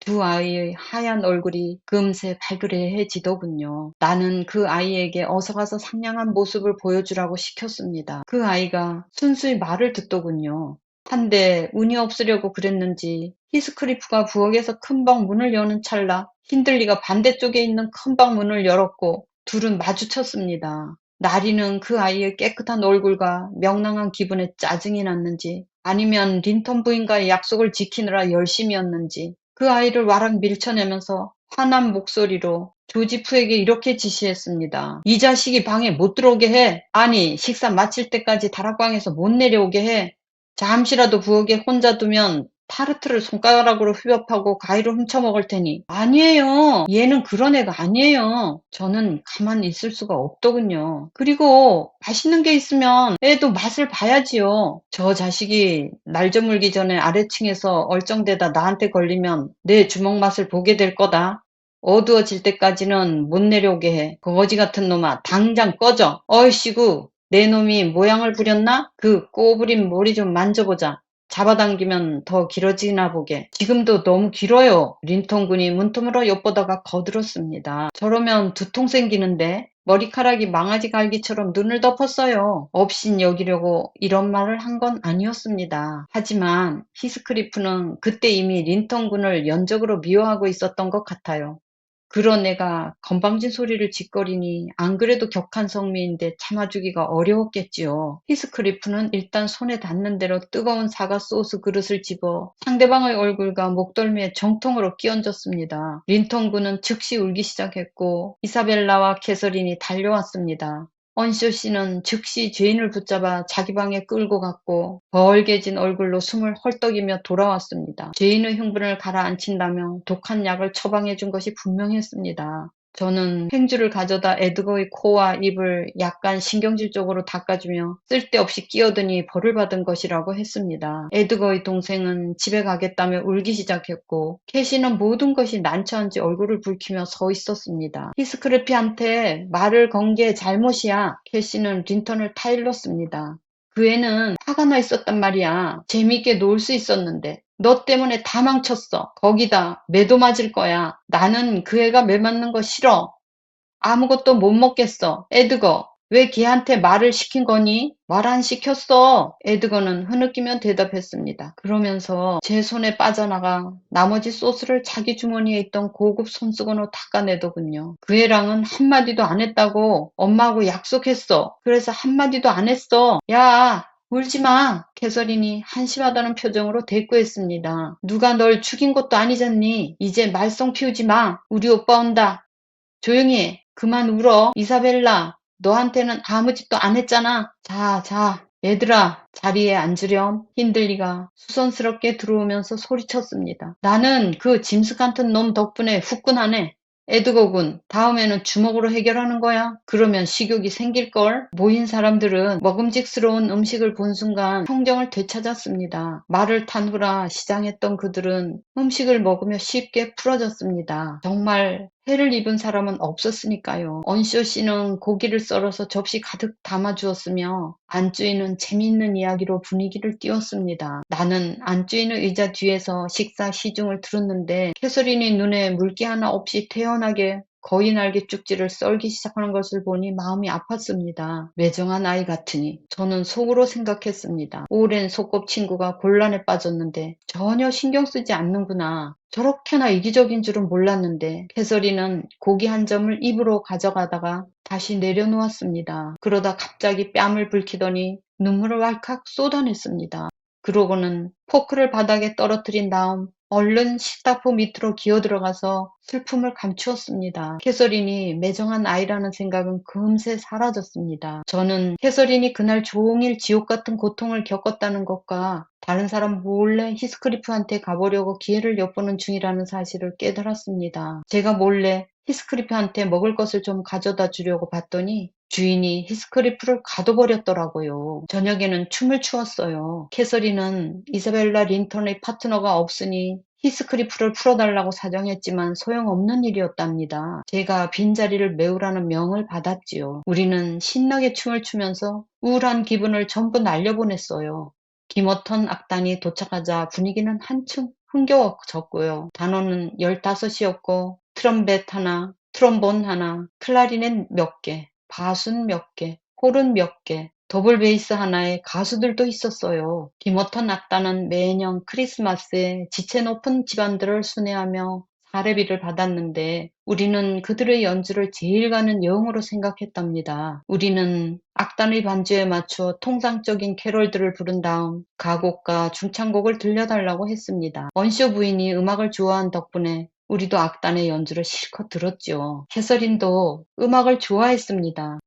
두 아이의 하얀 얼굴이 금세 발그레해지더군요. 나는 그 아이에게 어서 가서 상냥한 모습을 보여주라고 시켰습니다. 그 아이가 순수히 말을 듣더군요. 한데 운이 없으려고 그랬는지 히스크리프가 부엌에서 큰방 문을 여는 찰나 힌들리가 반대쪽에 있는 큰방 문을 열었고 둘은 마주쳤습니다. 나리는 그 아이의 깨끗한 얼굴과 명랑한 기분에 짜증이 났는지 아니면 린턴 부인과의 약속을 지키느라 열심이었는지 그 아이를 와락 밀쳐내면서 화난 목소리로 조지프에게 이렇게 지시했습니다. 이 자식이 방에 못 들어오게 해. 아니, 식사 마칠 때까지 다락방에서 못 내려오게 해. 잠시라도 부엌에 혼자 두면 타르트를 손가락으로 휘협하고 가위로 훔쳐먹을 테니. 아니에요. 얘는 그런 애가 아니에요. 저는 가만히 있을 수가 없더군요. 그리고 맛있는 게 있으면 애도 맛을 봐야지요. 저 자식이 날 저물기 전에 아래층에서 얼쩡대다 나한테 걸리면 내 주먹 맛을 보게 될 거다. 어두워질 때까지는 못 내려오게 해. 거지 같은 놈아, 당장 꺼져. 어이씨구, 내 놈이 모양을 부렸나? 그 꼬부린 머리 좀 만져보자. 잡아당기면 더 길어지나 보게. 지금도 너무 길어요. 린턴 군이 문틈으로 엿보다가 거들었습니다. 저러면 두통 생기는데? 머리카락이 망아지 갈기처럼 눈을 덮었어요. 없인 여기려고 이런 말을 한 건 아니었습니다. 하지만 히스크리프는 그때 이미 린턴 군을 연적으로 미워하고 있었던 것 같아요. 그런 애가 건방진 소리를 짓거리니 안 그래도 격한 성미인데 참아주기가 어려웠겠지요. 히스크리프는 일단 손에 닿는 대로 뜨거운 사과 소스 그릇을 집어 상대방의 얼굴과 목덜미에 정통으로 끼얹었습니다. 린턴 군은 즉시 울기 시작했고 이사벨라와 캐서린이 달려왔습니다. 언쇼 씨는 즉시 죄인을 붙잡아 자기 방에 끌고 갔고 벌개진 얼굴로 숨을 헐떡이며 돌아왔습니다. 죄인의 흥분을 가라앉힌다며 독한 약을 처방해 준 것이 분명했습니다. 저는 행주를 가져다 에드거의 코와 입을 약간 신경질적으로 닦아주며 쓸데없이 끼어드니 벌을 받은 것이라고 했습니다. 에드거의 동생은 집에 가겠다며 울기 시작했고 캐시는 모든 것이 난처한지 얼굴을 붉히며 서 있었습니다. 히스크리프한테 말을 건 게 잘못이야. 캐시는 린턴을 타일렀습니다. 그 애는 화가 나 있었단 말이야. 재미있게 놀 수 있었는데. 너 때문에 다 망쳤어. 거기다 매도 맞을 거야. 나는 그 애가 매 맞는 거 싫어. 아무것도 못 먹겠어. 에드거, 왜 걔한테 말을 시킨 거니? 말 안 시켰어. 에드거는 흐느끼며 대답했습니다. 그러면서 제 손에 빠져나가 나머지 소스를 자기 주머니에 있던 고급 손수건으로 닦아내더군요. 그 애랑은 한마디도 안 했다고 엄마하고 약속했어. 그래서 한마디도 안 했어. 야, 울지 마. 캐서린이 한심하다는 표정으로 대꾸했습니다. 누가 널 죽인 것도 아니잖니. 이제 말썽 피우지 마. 우리 오빠 온다. 조용히 해. 그만 울어. 이사벨라, 너한테는 아무 짓도 안 했잖아. 자, 얘들아, 자리에 앉으렴. 힌들리가 수선스럽게 들어오면서 소리쳤습니다. 나는 그 짐승 같은 놈 덕분에 후끈하네. 에드거 군, 다음에는 주먹으로 해결하는 거야. 그러면 식욕이 생길걸. 모인 사람들은 먹음직스러운 음식을 본 순간 평정을 되찾았습니다. 말을 탄 후라 시장했던 그들은 음식을 먹으며 쉽게 풀어졌습니다. 정말 해를 입은 사람은 없었으니까요. 언쇼 씨는 고기를 썰어서 접시 가득 담아주었으며 안주인은 재미있는 이야기로 분위기를 띄웠습니다. 나는 안주인의 의자 뒤에서 식사 시중을 들었는데 캐서린이 눈에 물기 하나 없이 태연하게 거인 날개 쭉지를 썰기 시작하는 것을 보니 마음이 아팠습니다. 매정한 아이 같으니. 저는 속으로 생각했습니다. 오랜 소꿉친구가 곤란에 빠졌는데 전혀 신경 쓰지 않는구나. 저렇게나 이기적인 줄은 몰랐는데 캐서린은 고기 한 점을 입으로 가져가다가 다시 내려놓았습니다. 그러다 갑자기 뺨을 붉히더니 눈물을 왈칵 쏟아냈습니다. 그러고는 포크를 바닥에 떨어뜨린 다음 얼른 식탁보 밑으로 기어들어가서 슬픔을 감추었습니다. 캐서린이 매정한 아이라는 생각은 금세 사라졌습니다. 저는 캐서린이 그날 종일 지옥 같은 고통을 겪었다는 것과 다른 사람 몰래 히스크리프한테 가보려고 기회를 엿보는 중이라는 사실을 깨달았습니다. 제가 몰래 히스크리프한테 먹을 것을 좀 가져다 주려고 봤더니 주인이 히스크리프를 가둬버렸더라고요. 저녁에는 춤을 추었어요. 캐서린은 이사벨라 린턴의 파트너가 없으니 히스크리프를 풀어달라고 사정했지만 소용없는 일이었답니다. 제가 빈자리를 메우라는 명을 받았지요. 우리는 신나게 춤을 추면서 우울한 기분을 전부 날려보냈어요. 기모턴 악단이 도착하자 분위기는 한층 흥겨워졌고요. 단원은 15이었고 트럼펫 하나, 트롬본 하나, 클라리넷 몇 개, 바순 몇 개, 홀은 몇 개, 더블 베이스 하나에 가수들도 있었어요. 기모턴 악단은 매년 크리스마스에 지체 높은 집안들을 순회하며 사례비를 받았는데 우리는 그들의 연주를 제일 가는 여흥으로 생각했답니다. 우리는 악단의 반주에 맞춰 통상적인 캐럴들을 부른 다음 가곡과 중창곡을 들려달라고 했습니다. 언쇼 부인이 음악을 좋아한 덕분에 우리도 악단의 연주를 실컷 들었죠. 캐서린도 음악을 좋아했습니다.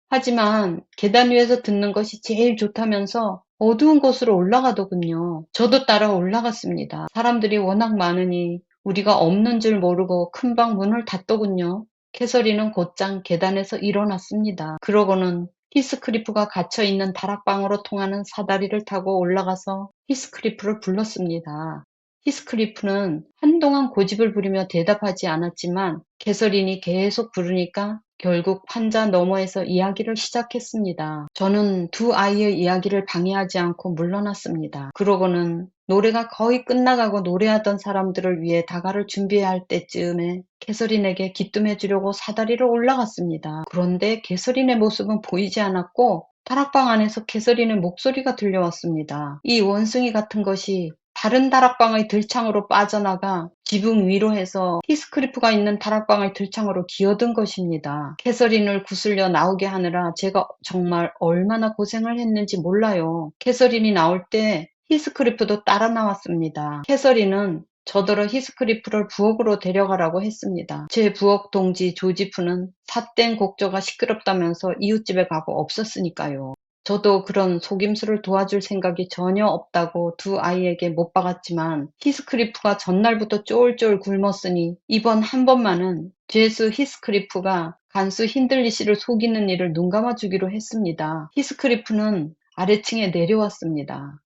하지만 계단 위에서 듣는 것이 제일 좋다면서 어두운 곳으로 올라가더군요. 저도 따라 올라갔습니다. 사람들이 워낙 많으니 우리가 없는 줄 모르고 큰방 문을 닫더군요. 캐서린은 곧장 계단에서 일어났습니다. 그러고는 히스크리프가 갇혀있는 다락방으로 통하는 사다리를 타고 올라가서 히스크리프를 불렀습니다. 히스크리프는 한동안 고집을 부리며 대답하지 않았지만 캐서린이 계속 부르니까 결국 환자 너머에서 이야기를 시작했습니다. 저는 두 아이의 이야기를 방해하지 않고 물러났습니다. 그러고는 노래가 거의 끝나가고 노래하던 사람들을 위해 다가를 준비해야 할 때쯤에 캐서린에게 기뜸해 주려고 사다리를 올라갔습니다. 그런데 캐서린의 모습은 보이지 않았고 다락방 안에서 캐서린의 목소리가 들려왔습니다. 이 원숭이 같은 것이 다른 다락방의 들창으로 빠져나가 지붕 위로 해서 히스크리프가 있는 다락방의 들창으로 기어든 것입니다. 캐서린을 구슬려 나오게 하느라 제가 정말 얼마나 고생을 했는지 몰라요. 캐서린이 나올 때 히스크리프도 따라 나왔습니다. 캐서린은 저더러 히스크리프를 부엌으로 데려가라고 했습니다. 제 부엌 동지 조지프는 삿된 곡조가 시끄럽다면서 이웃집에 가고 없었으니까요. 저도 그런 속임수를 도와줄 생각이 전혀 없다고 두 아이에게 못 박았지만 히스크리프가 전날부터 쫄쫄 굶었으니 이번 한 번만은 죄수 히스크리프가 간수 힌들리 씨를 속이는 일을 눈감아 주기로 했습니다. 히스크리프는 아래층에 내려왔습니다.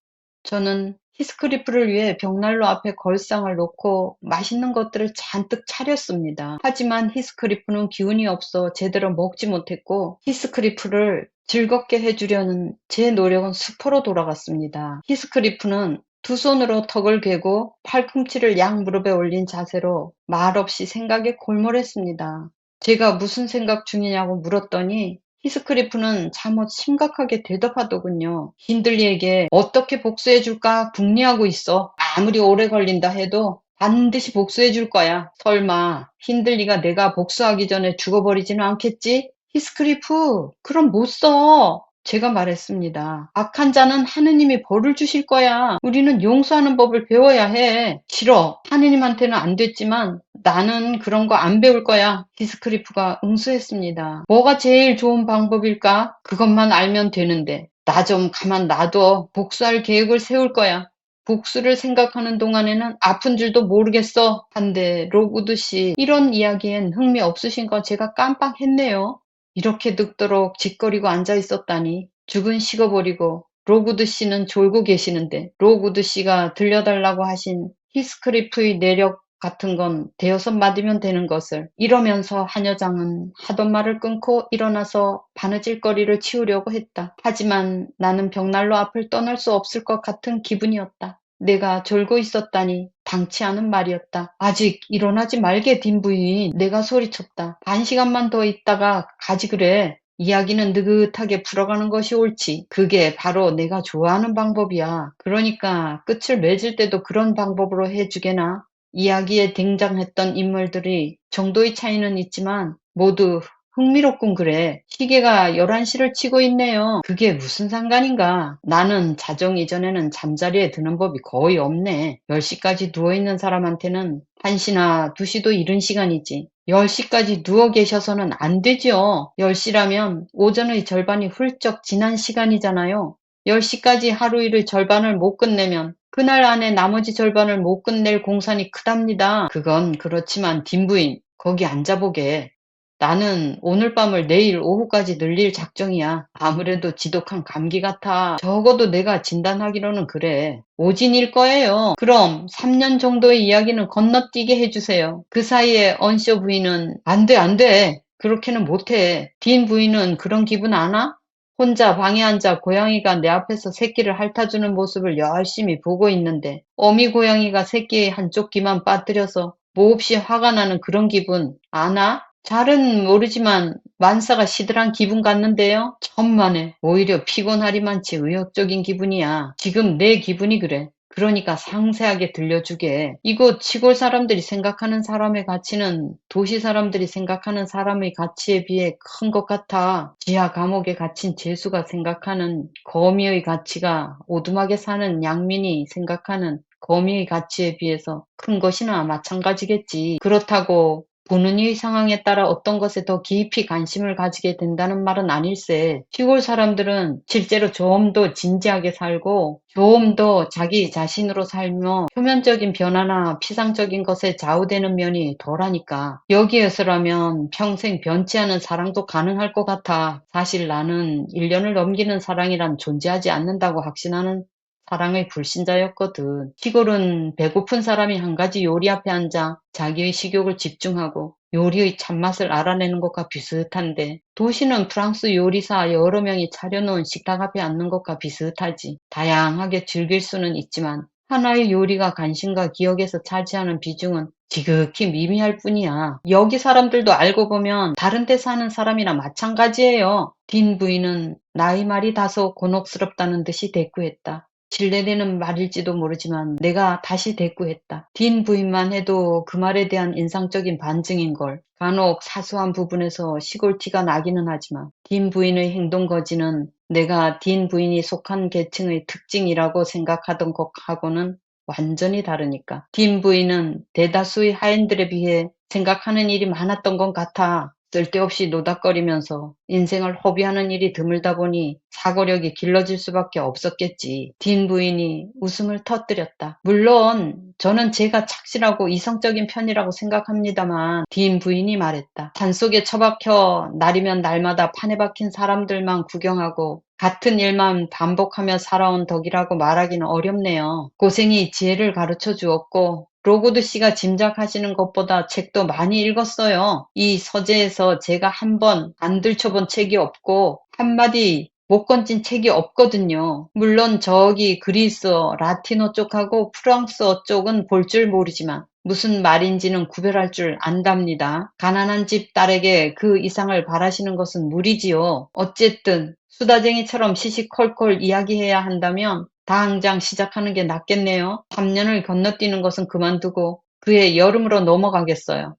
저는 히스크리프를 위해 벽난로 앞에 걸상을 놓고 맛있는 것들을 잔뜩 차렸습니다. 하지만 히스크리프는 기운이 없어 제대로 먹지 못했고 히스크리프를 즐겁게 해주려는 제 노력은 수포로 돌아갔습니다. 히스크리프는 두 손으로 턱을 괴고 팔꿈치를 양 무릎에 올린 자세로 말없이 생각에 골몰했습니다. 제가 무슨 생각 중이냐고 물었더니 히스크리프는 참으 심각하게 대답하더군요. 힌들리에게 어떻게 복수해줄까 궁리하고 있어. 아무리 오래 걸린다 해도 반드시 복수해줄 거야. 설마 힌들리가 내가 복수하기 전에 죽어버리지는 않겠지? 히스크리프, 그럼 못 써. 제가 말했습니다. 악한 자는 하느님이 벌을 주실 거야. 우리는 용서하는 법을 배워야 해. 싫어. 하느님한테는 안 됐지만 나는 그런 거 안 배울 거야. 히스크리프가 응수했습니다. 뭐가 제일 좋은 방법일까? 그것만 알면 되는데. 나 좀 가만 놔둬. 복수할 계획을 세울 거야. 복수를 생각하는 동안에는 아픈 줄도 모르겠어. 한데 로구드 씨, 이런 이야기엔 흥미 없으신 거 제가 깜빡했네요. 이렇게 늙도록 짓거리고 앉아 있었다니. 죽은 식어버리고 로구드 씨는 졸고 계시는데 로구드 씨가 들려달라고 하신 히스크리프의 내력 같은 건 대여섯 맞으면 되는 것을. 이러면서 한 여장은 하던 말을 끊고 일어나서 바느질거리를 치우려고 했다. 하지만 나는 벽난로 앞을 떠날 수 없을 것 같은 기분이었다. 내가 졸고 있었다니 당치 않은 말이었다. 아직 일어나지 말게 딘 부인. 내가 소리쳤다. 반 시간만 더 있다가 가지 그래. 이야기는 느긋하게 풀어가는 것이 옳지. 그게 바로 내가 좋아하는 방법이야. 그러니까 끝을 맺을 때도 그런 방법으로 해주게나. 이야기에 등장했던 인물들이 정도의 차이는 있지만 모두 흥미롭군 그래. 시계가 11시를 치고 있네요. 그게 무슨 상관인가? 나는 자정 이전에는 잠자리에 드는 법이 거의 없네. 10시까지 누워있는 사람한테는 1시나 2시도 이른 시간이지. 10시까지 누워 계셔서는 안 되죠. 10시라면 오전의 절반이 훌쩍 지난 시간이잖아요. 10시까지 하루 일의 절반을 못 끝내면 그날 안에 나머지 절반을 못 끝낼 공산이 크답니다. 그건 그렇지만 딘부인, 거기 앉아보게. 나는 오늘 밤을 내일 오후까지 늘릴 작정이야. 아무래도 지독한 감기 같아. 적어도 내가 진단하기로는 그래. 오진일 거예요. 그럼 3년 정도의 이야기는 건너뛰게 해주세요. 그 사이에 언쇼 부인은 안 돼, 안 돼. 그렇게는 못해. 딘 부인은 그런 기분 아나? 혼자 방에 앉아 고양이가 내 앞에서 새끼를 핥아주는 모습을 열심히 보고 있는데 어미 고양이가 새끼의 한쪽 귀만 빠뜨려서 몹시 화가 나는 그런 기분 아나? 잘은 모르지만 만사가 시들한 기분 같는데요. 천만에 오히려 피곤하리만치 의욕적인 기분이야. 지금 내 기분이 그래. 그러니까 상세하게 들려주게. 이곳 시골 사람들이 생각하는 사람의 가치는 도시 사람들이 생각하는 사람의 가치에 비해 큰 것 같아. 지하 감옥에 갇힌 죄수가 생각하는 거미의 가치가 오두막에 사는 양민이 생각하는 거미의 가치에 비해서 큰 것이나 마찬가지겠지. 그렇다고 보는 이의 상황에 따라 어떤 것에 더 깊이 관심을 가지게 된다는 말은 아닐세. 시골 사람들은 실제로 좀 더 진지하게 살고 좀 더 자기 자신으로 살며 표면적인 변화나 피상적인 것에 좌우되는 면이 덜하니까. 여기에서라면 평생 변치 않은 사랑도 가능할 것 같아. 사실 나는 1년을 넘기는 사랑이란 존재하지 않는다고 확신하는 사랑의 불신자였거든. 시골은 배고픈 사람이 한 가지 요리 앞에 앉아 자기의 식욕을 집중하고 요리의 참맛을 알아내는 것과 비슷한데 도시는 프랑스 요리사 여러 명이 차려놓은 식탁 앞에 앉는 것과 비슷하지. 다양하게 즐길 수는 있지만 하나의 요리가 관심과 기억에서 차지하는 비중은 지극히 미미할 뿐이야. 여기 사람들도 알고 보면 다른 데 사는 사람이나 마찬가지예요. 딘 부인은 나의 말이 다소 곤혹스럽다는 듯이 대꾸했다. 실례되는 말일지도 모르지만 내가 다시 대꾸했다. 딘 부인만 해도 그 말에 대한 인상적인 반증인걸. 간혹 사소한 부분에서 시골 티가 나기는 하지만 딘 부인의 행동 거지는 내가 딘 부인이 속한 계층의 특징이라고 생각하던 것하고는 완전히 다르니까. 딘 부인은 대다수의 하인들에 비해 생각하는 일이 많았던 것 같아. 쓸데없이 노닥거리면서 인생을 허비하는 일이 드물다 보니 사고력이 길러질 수밖에 없었겠지. 딘 부인이 웃음을 터뜨렸다. 물론 저는 제가 착실하고 이성적인 편이라고 생각합니다만 딘 부인이 말했다. 산속에 처박혀 날이면 날마다 판에 박힌 사람들만 구경하고 같은 일만 반복하며 살아온 덕이라고 말하기는 어렵네요. 고생이 지혜를 가르쳐 주었고 로고드 씨가 짐작하시는 것보다 책도 많이 읽었어요. 이 서재에서 제가 한 번 안 들춰본 책이 없고 한마디 못 건진 책이 없거든요. 물론 저기 그리스어, 라틴어 쪽하고 프랑스어 쪽은 볼 줄 모르지만 무슨 말인지는 구별할 줄 안답니다. 가난한 집 딸에게 그 이상을 바라시는 것은 무리지요. 어쨌든 수다쟁이처럼 시시콜콜 이야기해야 한다면 당장 시작하는 게 낫겠네요. 3년을 건너뛰는 것은 그만두고 그해 여름으로 넘어가겠어요.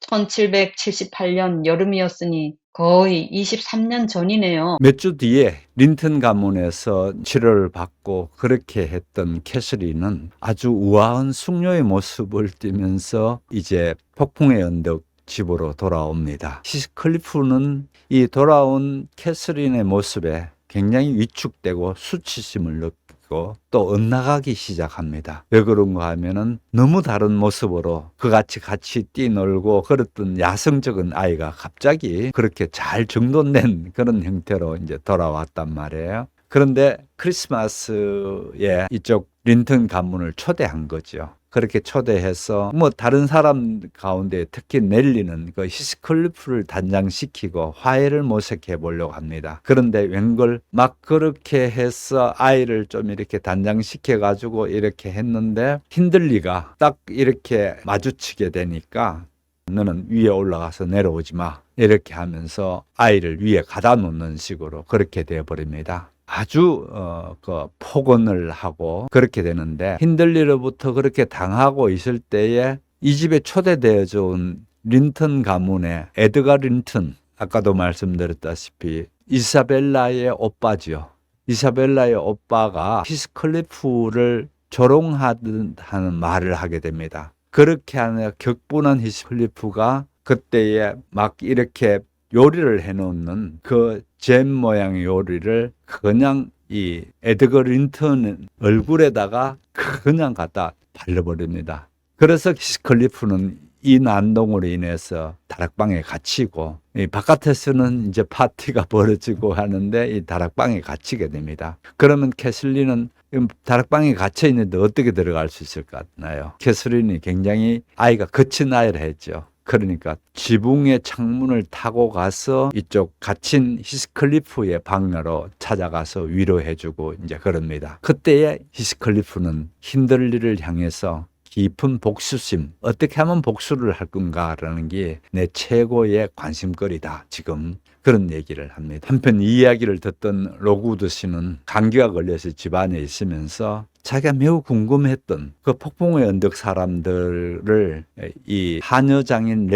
1778년 여름이었으니 거의 23년 전이네요. 몇 주 뒤에 린턴 가문에서 치료를 받고 그렇게 했던 캐서린은 아주 우아한 숙녀의 모습을 띠면서 이제 폭풍의 언덕 집으로 돌아옵니다. 히스클리프는 이 돌아온 캐서린의 모습에 굉장히 위축되고 수치심을 느끼고 또 엇나가기 시작합니다. 왜 그런가 하면은 너무 다른 모습으로 그같이 같이 뛰놀고 그랬던 야성적인 아이가 갑자기 그렇게 잘 정돈된 그런 형태로 이제 돌아왔단 말이에요. 그런데 크리스마스에 이쪽 린턴 가문을 초대한 거죠. 그렇게 초대해서 뭐 다른 사람 가운데 특히 넬리는 그 히스클리프를 단장시키고 화해를 모색해 보려고 합니다. 그런데 웬걸 막 그렇게 해서 아이를 좀 이렇게 단장시켜 가지고 이렇게 했는데 힌들리가 딱 이렇게 마주치게 되니까 너는 위에 올라가서 내려오지 마 이렇게 하면서 아이를 위에 가다 놓는 식으로 그렇게 되어버립니다. 아주 그 폭언을 하고 그렇게 되는데 힌들리로부터 그렇게 당하고 있을 때에 이 집에 초대되어져 온 린턴 가문의 에드가 린턴, 아까도 말씀드렸다시피 이사벨라의 오빠지요. 이사벨라의 오빠가 히스클리프를 조롱하는 말을 하게 됩니다. 그렇게 하는 격분한 히스클리프가 그때에 막 이렇게 요리를 해놓는 그 잼 모양의 요리를 그냥 이 에드거 린턴 얼굴에다가 그냥 갖다 발라버립니다. 그래서 히스클리프는 이 난동으로 인해서 다락방에 갇히고 이 바깥에서는 이제 파티가 벌어지고 하는데 이 다락방에 갇히게 됩니다. 그러면 캐슬린은 다락방에 갇혀 있는데 어떻게 들어갈 수 있을 것 같나요? 캐슬린이 굉장히 아이가 거친 아이를 했죠. 그러니까 지붕의 창문을 타고 가서 이쪽 갇힌 히스클리프의 방으로 찾아가서 위로해주고 이제 그럽니다. 그때에 히스클리프는 힌들리를 향해서 깊은 복수심, 어떻게 하면 복수를 할 건가라는 게 내 최고의 관심거리다. 지금 그런 얘기를 합니다. 한편 이 이야기를 듣던 로그우드 씨는 감기가 걸려서 집안에 있으면서 자기가 매우 궁금했던 그 폭풍의 언덕 사람들을 이 하녀장인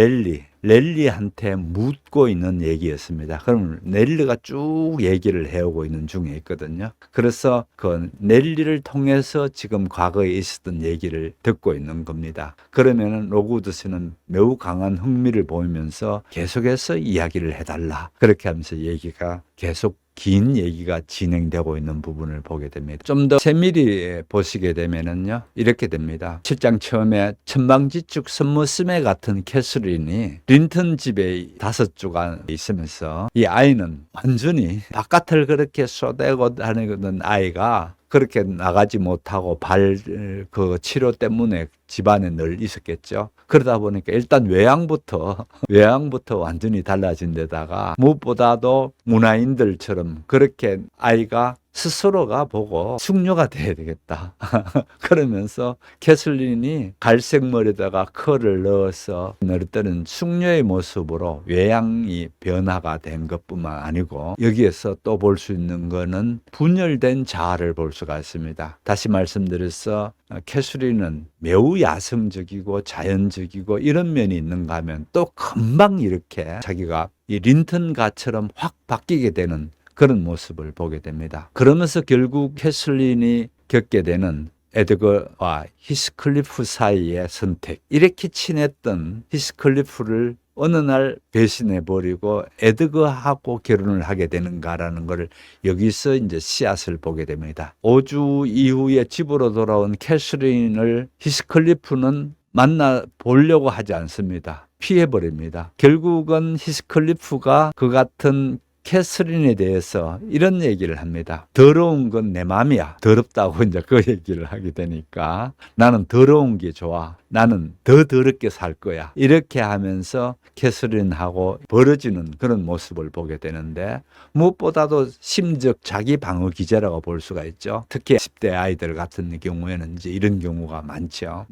랠리한테 묻고 있는 얘기였습니다. 그럼 랠리가 쭉 얘기를 해오고 있는 중에 있거든요. 그래서 그 랠리를 통해서 지금 과거에 있었던 얘기를 듣고 있는 겁니다. 그러면은 로그우드 씨는 매우 강한 흥미를 보이면서 계속해서 이야기를 해달라. 그렇게 하면서 얘기가 계속 긴 얘기가 진행되고 있는 부분을 보게 됩니다. 좀 더 세밀히 보시게 되면은요, 이렇게 됩니다. 7장 처음에 천방지축 선무스메 같은 캐서린이 린턴 집에 5주간 있으면서 이 아이는 완전히 바깥을 그렇게 쏘대고 다니는 아이가 그렇게 나가지 못하고 그 치료 때문에 집안에 늘 있었겠죠. 그러다 보니까 일단 외양부터 완전히 달라진 데다가 무엇보다도 문화인들처럼 그렇게 아이가 스스로가 보고 숙녀가 돼야 되겠다. 그러면서 캐슬린이 갈색 머리에다가 컬을 넣어서 어떤 숙녀의 모습으로 외양이 변화가 된 것뿐만 아니고 여기에서 또 볼 수 있는 거는 분열된 자아를 볼 수가 있습니다. 다시 말씀드려서 캐슬린은 매우 야성적이고 자연적이고 이런 면이 있는가 하면 또 금방 이렇게 자기가 이 린턴가처럼 확 바뀌게 되는 그런 모습을 보게 됩니다. 그러면서 결국 캐슬린이 겪게 되는 에드거와 히스클리프 사이의 선택. 이렇게 친했던 히스클리프를 어느 날 배신해버리고 에드거하고 결혼을 하게 되는가라는 것을 여기서 이제 씨앗을 보게 됩니다. 5주 이후에 집으로 돌아온 캐슬린을 히스클리프는 만나 보려고 하지 않습니다. 피해버립니다. 결국은 히스클리프가 그 같은 캐슬린에 대해서 이런 얘기를 합니다. 더러운 건 내 맘이야. 더럽다고 이제 그 얘기를 하게 되니까 나는 더러운 게 좋아. 나는 더 더럽게 살 거야. 이렇게 하면서 캐슬린하고 벌어지는 그런 모습을 보게 되는데 무엇보다도 심적 자기 방어 기제라고 볼 수가 있죠. 특히 10대 아이들 같은 경우에는 이제 이런 경우가 많죠.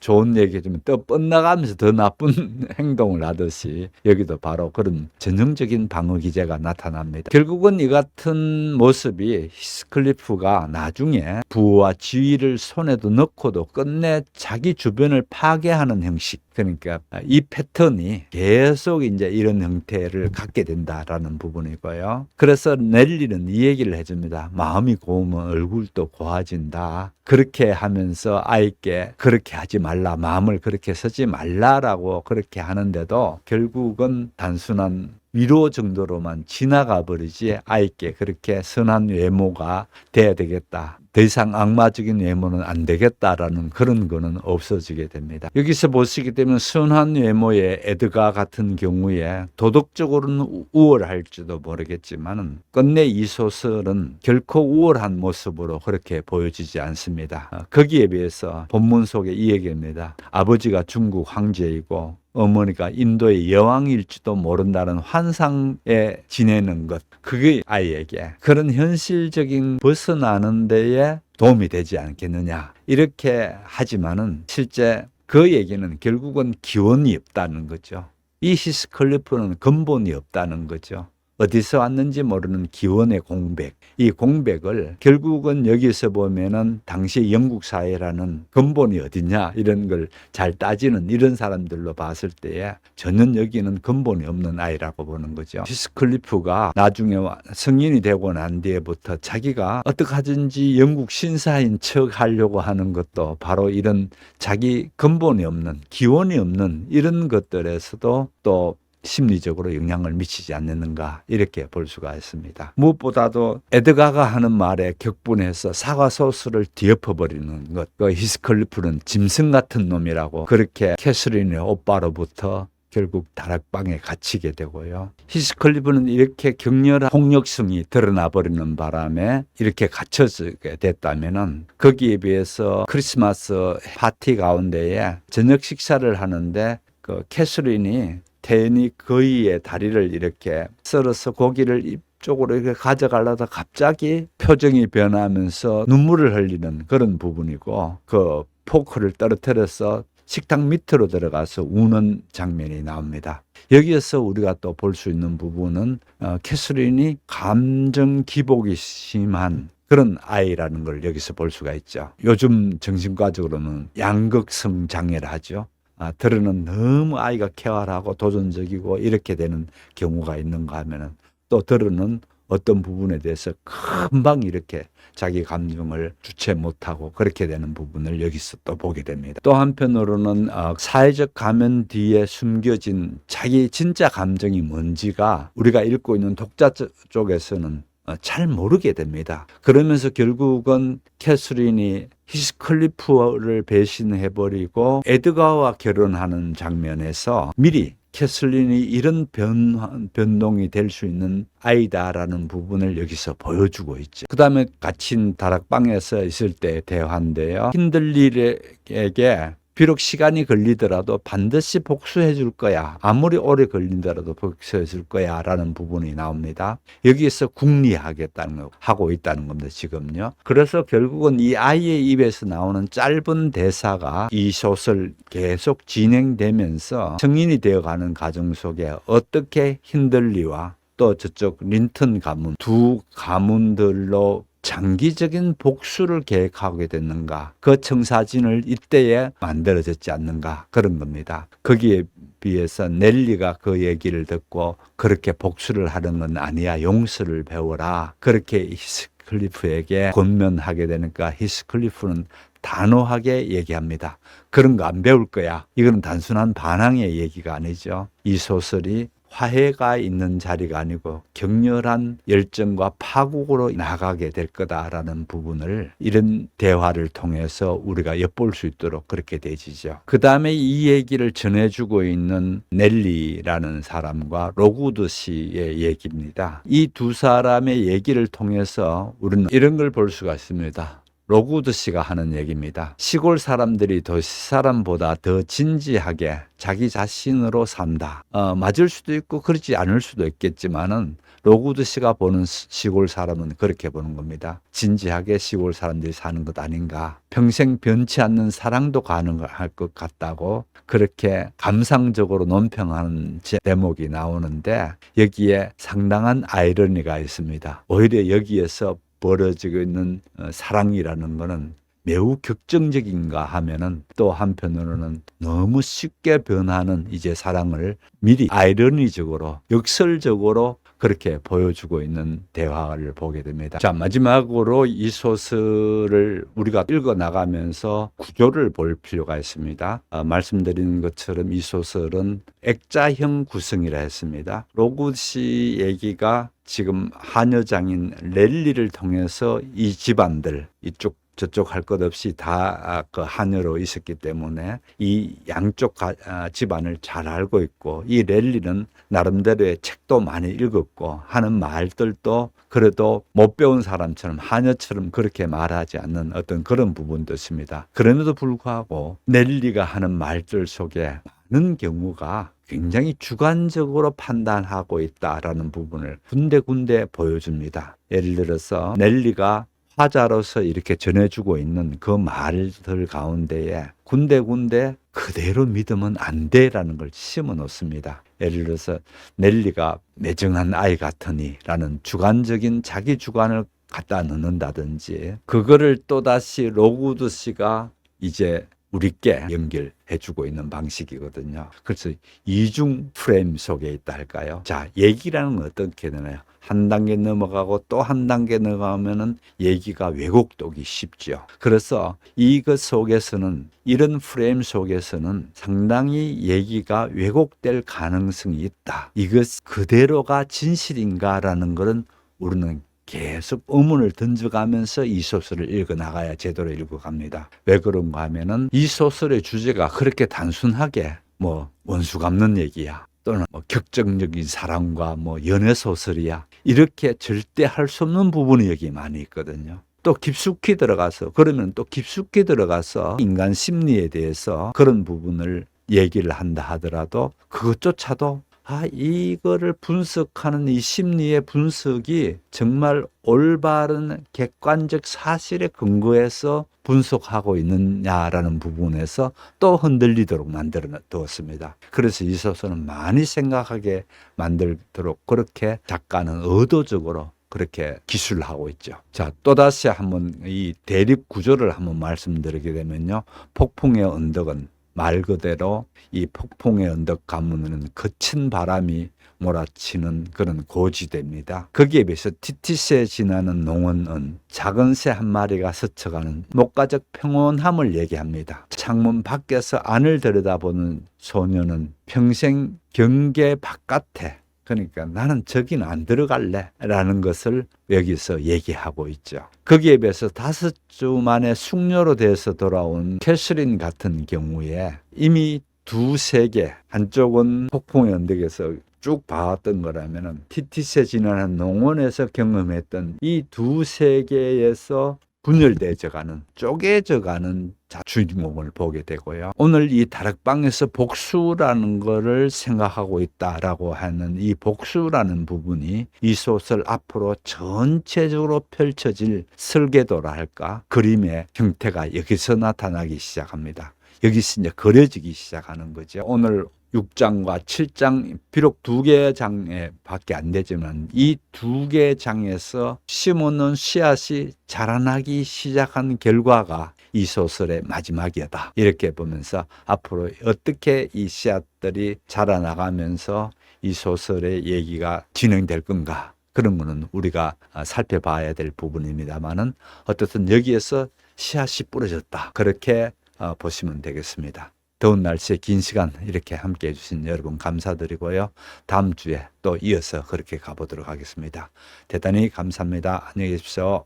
좋은 얘기 좀 또 뻗나가면서 더 나쁜 행동을 하듯이 여기도 바로 그런 전형적인 방어 기제가 나타납니다. 결국은 이 같은 모습이 히스클리프가 나중에 부와 지위를 손에도 넣고도 끝내 자기 주변을 파괴하는 형식, 그러니까 이 패턴이 계속 이제 이런 형태를 갖게 된다라는 부분이고요. 그래서 넬리는 이 얘기를 해줍니다. 마음이 고우면 얼굴도 고와진다. 그렇게 하면서 아이께 그렇게 하지 말라, 마음을 그렇게 쓰지 말라라고 그렇게 하는데도 결국은 단순한 위로 정도로만 지나가 버리지 아이께 그렇게 선한 외모가 돼야 되겠다. 더 이상 악마적인 외모는 안 되겠다라는 그런 거는 없어지게 됩니다. 여기서 보시게 되면 선한 외모의 에드가 같은 경우에 도덕적으로는 우월할지도 모르겠지만 끝내 이 소설은 결코 우월한 모습으로 그렇게 보여지지 않습니다. 거기에 비해서 본문 속에 이 얘기입니다. 아버지가 중국 황제이고 어머니가 인도의 여왕일지도 모른다는 환상에 지내는 것, 그게 아이에게 그런 현실적인 벗어나는 데에 도움이 되지 않겠느냐 이렇게 하지만은 실제 그 얘기는 결국은 기원이 없다는 거죠. 이 히스클리프는 근본이 없다는 거죠. 어디서 왔는지 모르는 기원의 공백, 이 공백을 결국은 여기서 보면은 당시 영국 사회라는 근본이 어디냐 이런 걸 잘 따지는 이런 사람들로 봤을 때에 전혀 여기는 근본이 없는 아이라고 보는 거죠. 히스클리프가 나중에 성인이 되고 난 뒤에부터 자기가 어떻게 하든지 영국 신사인 척 하려고 하는 것도 바로 이런 자기 근본이 없는, 기원이 없는 이런 것들에서도 또 심리적으로 영향을 미치지 않는가 이렇게 볼 수가 있습니다. 무엇보다도 에드가가 하는 말에 격분해서 사과 소스를 뒤엎어버리는 것, 그 히스클리프는 짐승 같은 놈이라고 그렇게 캐슬린의 오빠로부터 결국 다락방에 갇히게 되고요. 히스클리프는 이렇게 격렬한 폭력성이 드러나 버리는 바람에 이렇게 갇혀지게 됐다면은 거기에 비해서 크리스마스 파티 가운데에 저녁 식사를 하는데 그 캐슬린이 태연히 거위의 다리를 이렇게 썰어서 고기를 입쪽으로 이렇게 가져가려다 갑자기 표정이 변하면서 눈물을 흘리는 그런 부분이고 그 포크를 떨어뜨려서 식탁 밑으로 들어가서 우는 장면이 나옵니다. 여기에서 우리가 또 볼 수 있는 부분은 캐슬린이 감정 기복이 심한 그런 아이라는 걸 여기서 볼 수가 있죠. 요즘 정신과적으로는 양극성 장애를 하죠. 들으는 너무 아이가 쾌활하고 도전적이고 이렇게 되는 경우가 있는가 하면은 또 들으는 어떤 부분에 대해서 금방 이렇게 자기 감정을 주체 못하고 그렇게 되는 부분을 여기서 또 보게 됩니다. 또 한편으로는 사회적 가면 뒤에 숨겨진 자기 진짜 감정이 뭔지가 우리가 읽고 있는 독자 쪽에서는 잘 모르게 됩니다. 그러면서 결국은 캐슬린이 히스클리프를 배신해버리고 에드가와 결혼하는 장면에서 미리 캐슬린이 이런 변동이 될 수 있는 아이다라는 부분을 여기서 보여주고 있죠. 그 다음에 갇힌 다락방에서 있을 때 대화인데요. 힌들리에게 비록 시간이 걸리더라도 반드시 복수해 줄 거야. 아무리 오래 걸린다라도 복수해 줄 거야. 라는 부분이 나옵니다. 여기에서 궁리하겠다는 거, 하고 있다는 겁니다. 지금요. 그래서 결국은 이 아이의 입에서 나오는 짧은 대사가 이 소설 계속 진행되면서 성인이 되어가는 과정 속에 어떻게 힌들리와 또 저쪽 린턴 가문, 두 가문들로 장기적인 복수를 계획하게 됐는가, 그 청사진을 이때에 만들어졌지 않는가, 그런 겁니다. 거기에 비해서 넬리가 그 얘기를 듣고 그렇게 복수를 하는 건 아니야, 용서를 배워라, 그렇게 히스클리프에게 권면하게 되니까 히스클리프는 단호하게 얘기합니다. 그런 거 안 배울 거야. 이건 단순한 반항의 얘기가 아니죠. 이 소설이 화해가 있는 자리가 아니고 격렬한 열정과 파국으로 나가게 될 거다라는 부분을 이런 대화를 통해서 우리가 엿볼 수 있도록 그렇게 되지죠. 그 다음에 이 얘기를 전해주고 있는 넬리라는 사람과 로그우드 씨의 얘기입니다. 이 두 사람의 얘기를 통해서 우리는 이런 걸 볼 수가 있습니다. 로그우드 씨가 하는 얘기입니다. 시골 사람들이 도시 사람보다 더 진지하게 자기 자신으로 산다. 맞을 수도 있고 그렇지 않을 수도 있겠지만은 로그우드 씨가 보는 시골 사람은 그렇게 보는 겁니다. 진지하게 시골 사람들이 사는 것 아닌가. 평생 변치 않는 사랑도 가능할 것 같다고 그렇게 감상적으로 논평하는 대목이 나오는데 여기에 상당한 아이러니가 있습니다. 오히려 여기에서 벌어지고 있는 사랑이라는 것은 매우 격정적인가 하면은 또 한편으로는 너무 쉽게 변하는 이제 사랑을 미리 아이러니적으로 역설적으로 그렇게 보여주고 있는 대화를 보게 됩니다. 자, 마지막으로 이 소설을 우리가 읽어 나가면서 구조를 볼 필요가 있습니다. 말씀드린 것처럼 이 소설은 액자형 구성이라 했습니다. 로그우드 씨 얘기가 지금 하녀장인 렐리를 통해서 이 집안들, 이쪽 저쪽 할 것 없이 다 그 하녀로 있었기 때문에 이 양쪽 집안을 잘 알고 있고, 이 렐리는 나름대로의 책도 많이 읽었고 하는 말들도 그래도 못 배운 사람처럼 하녀처럼 그렇게 말하지 않는 어떤 그런 부분도 있습니다. 그럼에도 불구하고 넬리가 하는 말들 속에 많은 경우가 굉장히 주관적으로 판단하고 있다라는 부분을 군데군데 보여줍니다. 예를 들어서 넬리가 화자로서 이렇게 전해주고 있는 그 말들 가운데에 군데군데 그대로 믿으면 안 돼라는 걸 심어 놓습니다. 예를 들어서 넬리가 매정한 아이 같으니 라는 주관적인 자기 주관을 갖다 넣는다든지, 그거를 또다시 로그우드 씨가 이제 우리께 연결해주고 있는 방식이거든요. 그래서 이중 프레임 속에 있다 할까요? 자, 얘기라는 건 어떻게 되나요? 한 단계 넘어가고 또 한 단계 넘어가면은 얘기가 왜곡되기 쉽죠. 그래서 이것 속에서는, 이런 프레임 속에서는 상당히 얘기가 왜곡될 가능성이 있다. 이것 그대로가 진실인가라는 것은 우리는 계속 의문을 던져가면서 이 소설을 읽어나가야 제대로 읽어갑니다. 왜 그런가 하면은 이 소설의 주제가 그렇게 단순하게 뭐 원수 갚는 얘기야, 또는 뭐 격정적인 사랑과 뭐 연애 소설이야, 이렇게 절대 할 수 없는 부분이 여기 많이 있거든요. 또 깊숙이 들어가서, 그러면 또 깊숙이 들어가서 인간 심리에 대해서 그런 부분을 얘기를 한다 하더라도 그것조차도 이거를 분석하는 이 심리의 분석이 정말 올바른 객관적 사실에 근거해서 분석하고 있느냐라는 부분에서 또 흔들리도록 만들어 두었습니다. 그래서 이 소설은 많이 생각하게 만들도록 그렇게 작가는 의도적으로 그렇게 기술을 하고 있죠. 자, 또다시 한번 이 대립 구조를 한번 말씀드리게 되면요. 폭풍의 언덕은 말 그대로 이 폭풍의 언덕 가문은 거친 바람이 몰아치는 그런 고지대입니다. 거기에 비해서 티티스에 지나는 농원은 작은 새 한 마리가 스쳐가는 목가적 평온함을 얘기합니다. 창문 밖에서 안을 들여다보는 소녀는 평생 경계 바깥에, 그러니까 나는 저기는 안 들어갈래 라는 것을 여기서 얘기하고 있죠. 거기에 비해서 5주 만에 숙녀로 돼서 돌아온 캐서린 같은 경우에 이미 두 세계, 한쪽은 폭풍의 언덕에서 쭉 봐왔던 거라면은 티티스에 지나는 농원에서 경험했던 이 두 세계에서 분열되어가는, 쪼개져가는 주인공을 보게 되고요. 오늘 이 다락방에서 복수라는 거를 생각하고 있다라고 하는 이 복수라는 부분이 이 소설 앞으로 전체적으로 펼쳐질 설계도라 할까, 그림의 형태가 여기서 나타나기 시작합니다. 여기서 이제 그려지기 시작하는 거죠. 오늘 6장과 7장, 비록 2개 장에 밖에 안 되지만 이 2개 장에서 심어놓은 씨앗이 자라나기 시작한 결과가 이 소설의 마지막이다. 이렇게 보면서 앞으로 어떻게 이 씨앗들이 자라나가면서 이 소설의 얘기가 진행될 건가, 그런 거는 우리가 살펴봐야 될 부분입니다만은, 어떻든 여기에서 씨앗이 뿌려졌다, 그렇게 보시면 되겠습니다. 더운 날씨에 긴 시간 이렇게 함께 해주신 여러분 감사드리고요. 다음 주에 또 이어서 그렇게 가보도록 하겠습니다. 대단히 감사합니다. 안녕히 계십시오.